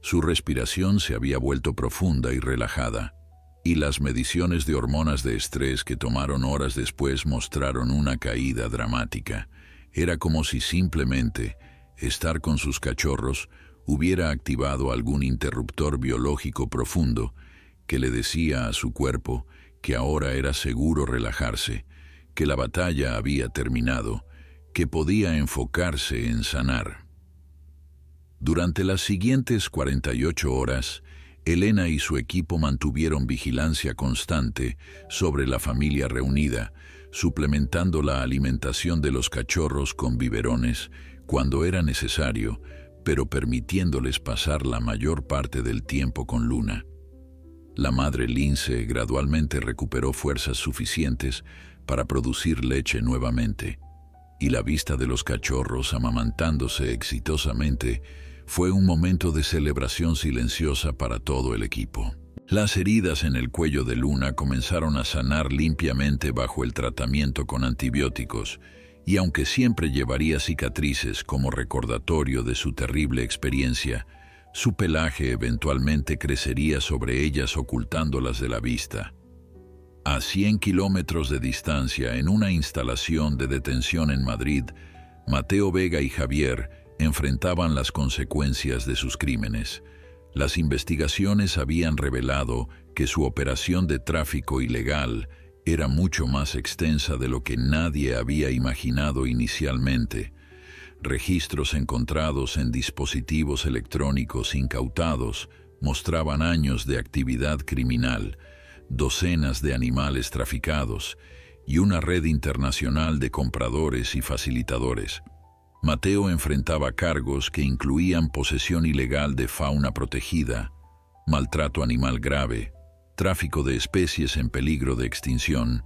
Su respiración se había vuelto profunda y relajada, y las mediciones de hormonas de estrés que tomaron horas después mostraron una caída dramática. Era como si simplemente estar con sus cachorros hubiera activado algún interruptor biológico profundo que le decía a su cuerpo que ahora era seguro relajarse, que la batalla había terminado, que podía enfocarse en sanar. Durante las siguientes 48 horas, Elena y su equipo mantuvieron vigilancia constante sobre la familia reunida, suplementando la alimentación de los cachorros con biberones cuando era necesario, pero permitiéndoles pasar la mayor parte del tiempo con Luna. La madre lince gradualmente recuperó fuerzas suficientes para producir leche nuevamente, y la vista de los cachorros amamantándose exitosamente fue un momento de celebración silenciosa para todo el equipo. Las heridas en el cuello de Luna comenzaron a sanar limpiamente bajo el tratamiento con antibióticos, y aunque siempre llevaría cicatrices como recordatorio de su terrible experiencia, su pelaje eventualmente crecería sobre ellas ocultándolas de la vista. A 100 kilómetros de distancia, en una instalación de detención en Madrid, Mateo Vega y Javier enfrentaban las consecuencias de sus crímenes. Las investigaciones habían revelado que su operación de tráfico ilegal era mucho más extensa de lo que nadie había imaginado inicialmente. Registros encontrados en dispositivos electrónicos incautados mostraban años de actividad criminal, docenas de animales traficados y una red internacional de compradores y facilitadores. Mateo enfrentaba cargos que incluían posesión ilegal de fauna protegida, maltrato animal grave, tráfico de especies en peligro de extinción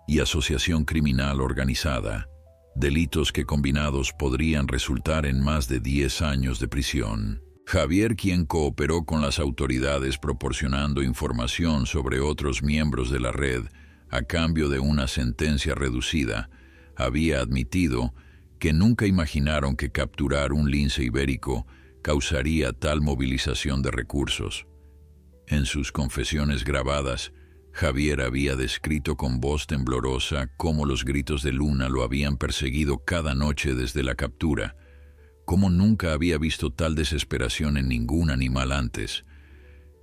y asociación criminal organizada, delitos que combinados podrían resultar en más de 10 años de prisión. Javier, quien cooperó con las autoridades proporcionando información sobre otros miembros de la red a cambio de una sentencia reducida, había admitido que nunca imaginaron que capturar un lince ibérico causaría tal movilización de recursos. En sus confesiones grabadas, Javier había descrito con voz temblorosa cómo los gritos de Luna lo habían perseguido cada noche desde la captura, cómo nunca había visto tal desesperación en ningún animal antes.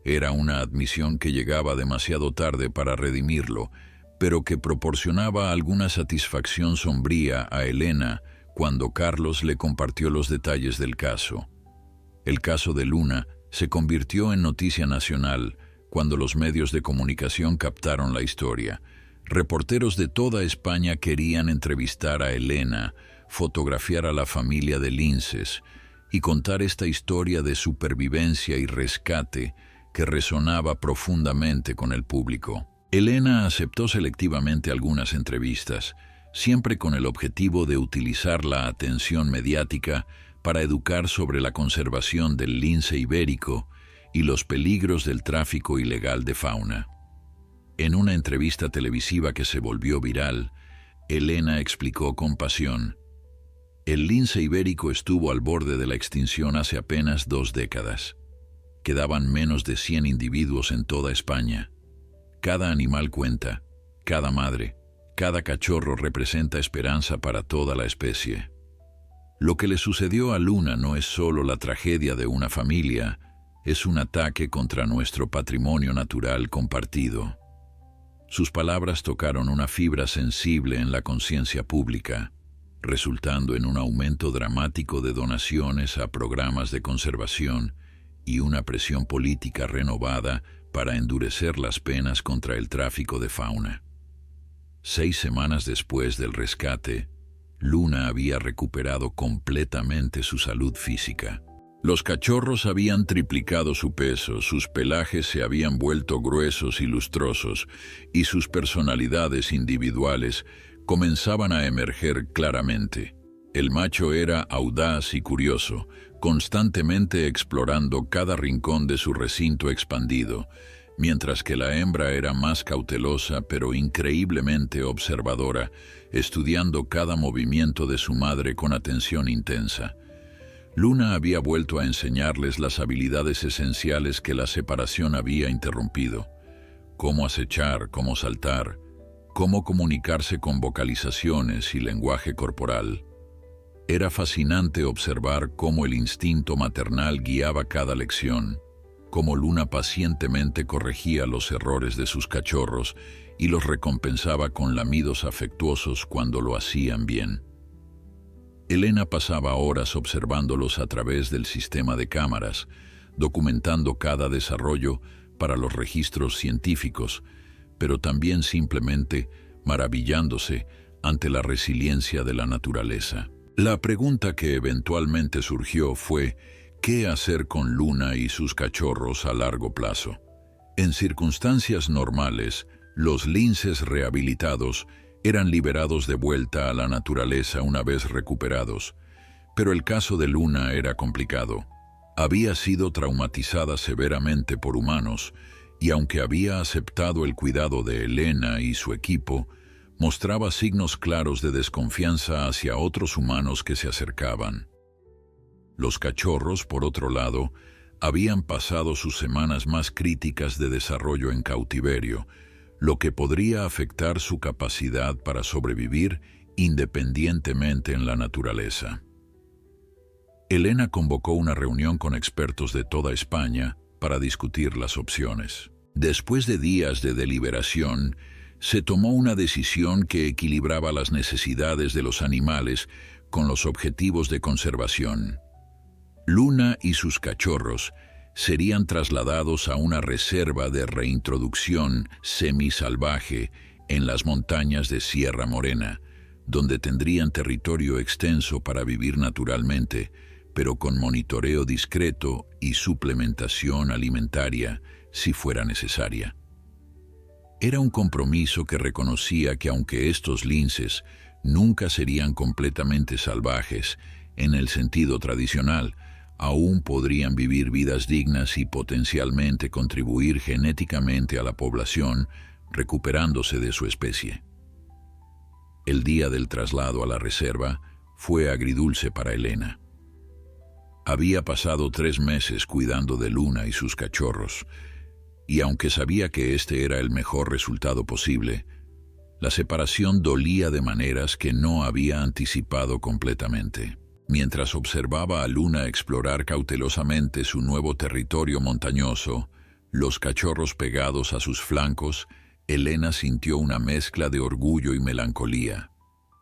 Era una admisión que llegaba demasiado tarde para redimirlo, pero que proporcionaba alguna satisfacción sombría a Elena cuando Carlos le compartió los detalles del caso. El caso de Luna se convirtió en noticia nacional cuando los medios de comunicación captaron la historia. Reporteros de toda España querían entrevistar a Elena, fotografiar a la familia de linces y contar esta historia de supervivencia y rescate que resonaba profundamente con el público. Elena aceptó selectivamente algunas entrevistas, siempre con el objetivo de utilizar la atención mediática para educar sobre la conservación del lince ibérico y los peligros del tráfico ilegal de fauna. En una entrevista televisiva que se volvió viral, Elena explicó con pasión: el lince ibérico estuvo al borde de la extinción hace apenas 2 décadas. Quedaban menos de 100 individuos en toda España. Cada animal cuenta, cada madre, cada cachorro representa esperanza para toda la especie. Lo que le sucedió a Luna no es solo la tragedia de una familia, es un ataque contra nuestro patrimonio natural compartido. Sus palabras tocaron una fibra sensible en la conciencia pública, resultando en un aumento dramático de donaciones a programas de conservación y una presión política renovada para endurecer las penas contra el tráfico de fauna. 6 semanas después del rescate, Luna había recuperado completamente su salud física. Los cachorros habían triplicado su peso, sus pelajes se habían vuelto gruesos y lustrosos, y sus personalidades individuales comenzaban a emerger claramente. El macho era audaz y curioso, constantemente explorando cada rincón de su recinto expandido, mientras que la hembra era más cautelosa pero increíblemente observadora, estudiando cada movimiento de su madre con atención intensa. Luna había vuelto a enseñarles las habilidades esenciales que la separación había interrumpido: cómo acechar, cómo saltar, cómo comunicarse con vocalizaciones y lenguaje corporal. Era fascinante observar cómo el instinto maternal guiaba cada lección, cómo Luna pacientemente corregía los errores de sus cachorros y los recompensaba con lamidos afectuosos cuando lo hacían bien. Elena pasaba horas observándolos a través del sistema de cámaras, documentando cada desarrollo para los registros científicos, pero también simplemente maravillándose ante la resiliencia de la naturaleza. La pregunta que eventualmente surgió fue: ¿qué hacer con Luna y sus cachorros a largo plazo? En circunstancias normales, los linces rehabilitados eran liberados de vuelta a la naturaleza una vez recuperados, pero el caso de Luna era complicado. Había sido traumatizada severamente por humanos, y aunque había aceptado el cuidado de Elena y su equipo, mostraba signos claros de desconfianza hacia otros humanos que se acercaban. Los cachorros, por otro lado, habían pasado sus semanas más críticas de desarrollo en cautiverio, lo que podría afectar su capacidad para sobrevivir independientemente en la naturaleza. Elena convocó una reunión con expertos de toda España para discutir las opciones. Después de días de deliberación, se tomó una decisión que equilibraba las necesidades de los animales con los objetivos de conservación. Luna y sus cachorros serían trasladados a una reserva de reintroducción semisalvaje en las montañas de Sierra Morena, donde tendrían territorio extenso para vivir naturalmente, pero con monitoreo discreto y suplementación alimentaria si fuera necesaria. Era un compromiso que reconocía que aunque estos linces nunca serían completamente salvajes en el sentido tradicional, aún podrían vivir vidas dignas y potencialmente contribuir genéticamente a la población, recuperándose de su especie. El día del traslado a la reserva fue agridulce para Elena. Había pasado 3 meses cuidando de Luna y sus cachorros, y aunque sabía que este era el mejor resultado posible, la separación dolía de maneras que no había anticipado completamente. Mientras observaba a Luna explorar cautelosamente su nuevo territorio montañoso, los cachorros pegados a sus flancos, Elena sintió una mezcla de orgullo y melancolía.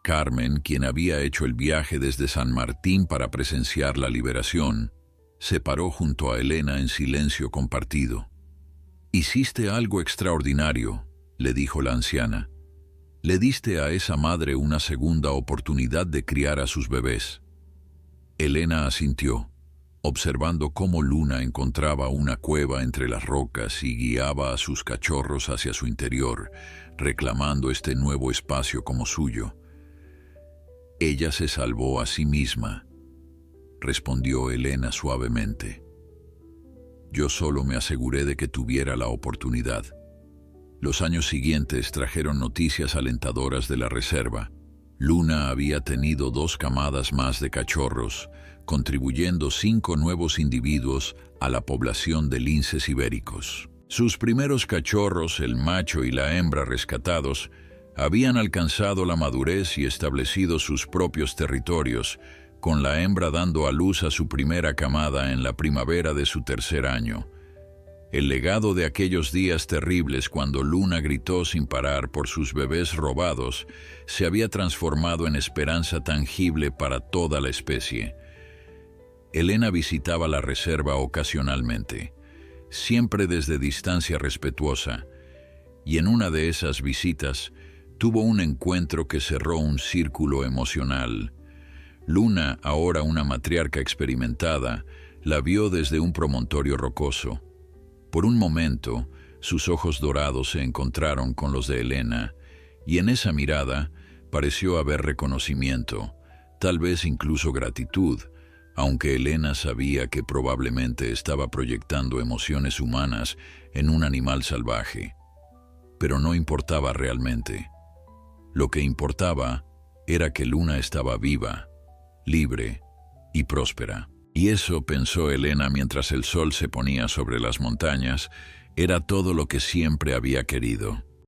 Carmen, quien había hecho el viaje desde San Martín para presenciar la liberación, se paró junto a Elena en silencio compartido. «Hiciste algo extraordinario», le dijo la anciana. «Le diste a esa madre una segunda oportunidad de criar a sus bebés». Elena asintió, observando cómo Luna encontraba una cueva entre las rocas y guiaba a sus cachorros hacia su interior, reclamando este nuevo espacio como suyo. «Ella se salvó a sí misma», respondió Elena suavemente. «Yo solo me aseguré de que tuviera la oportunidad». Los años siguientes trajeron noticias alentadoras de la reserva. Luna había tenido 2 camadas más de cachorros, contribuyendo 5 nuevos individuos a la población de linces ibéricos. Sus primeros cachorros, el macho y la hembra rescatados, habían alcanzado la madurez y establecido sus propios territorios, con la hembra dando a luz a su primera camada en la primavera de su 3er año. El legado de aquellos días terribles cuando Luna gritó sin parar por sus bebés robados se había transformado en esperanza tangible para toda la especie. Elena visitaba la reserva ocasionalmente, siempre desde distancia respetuosa, y en una de esas visitas tuvo un encuentro que cerró un círculo emocional. Luna, ahora una matriarca experimentada, la vio desde un promontorio rocoso. Por un momento, sus ojos dorados se encontraron con los de Elena, y en esa mirada pareció haber reconocimiento, tal vez incluso gratitud, aunque Elena sabía que probablemente estaba proyectando emociones humanas en un animal salvaje. Pero no importaba realmente. Lo que importaba era que Luna estaba viva, libre y próspera. Y eso, pensó Elena mientras el sol se ponía sobre las montañas, era todo lo que siempre había querido.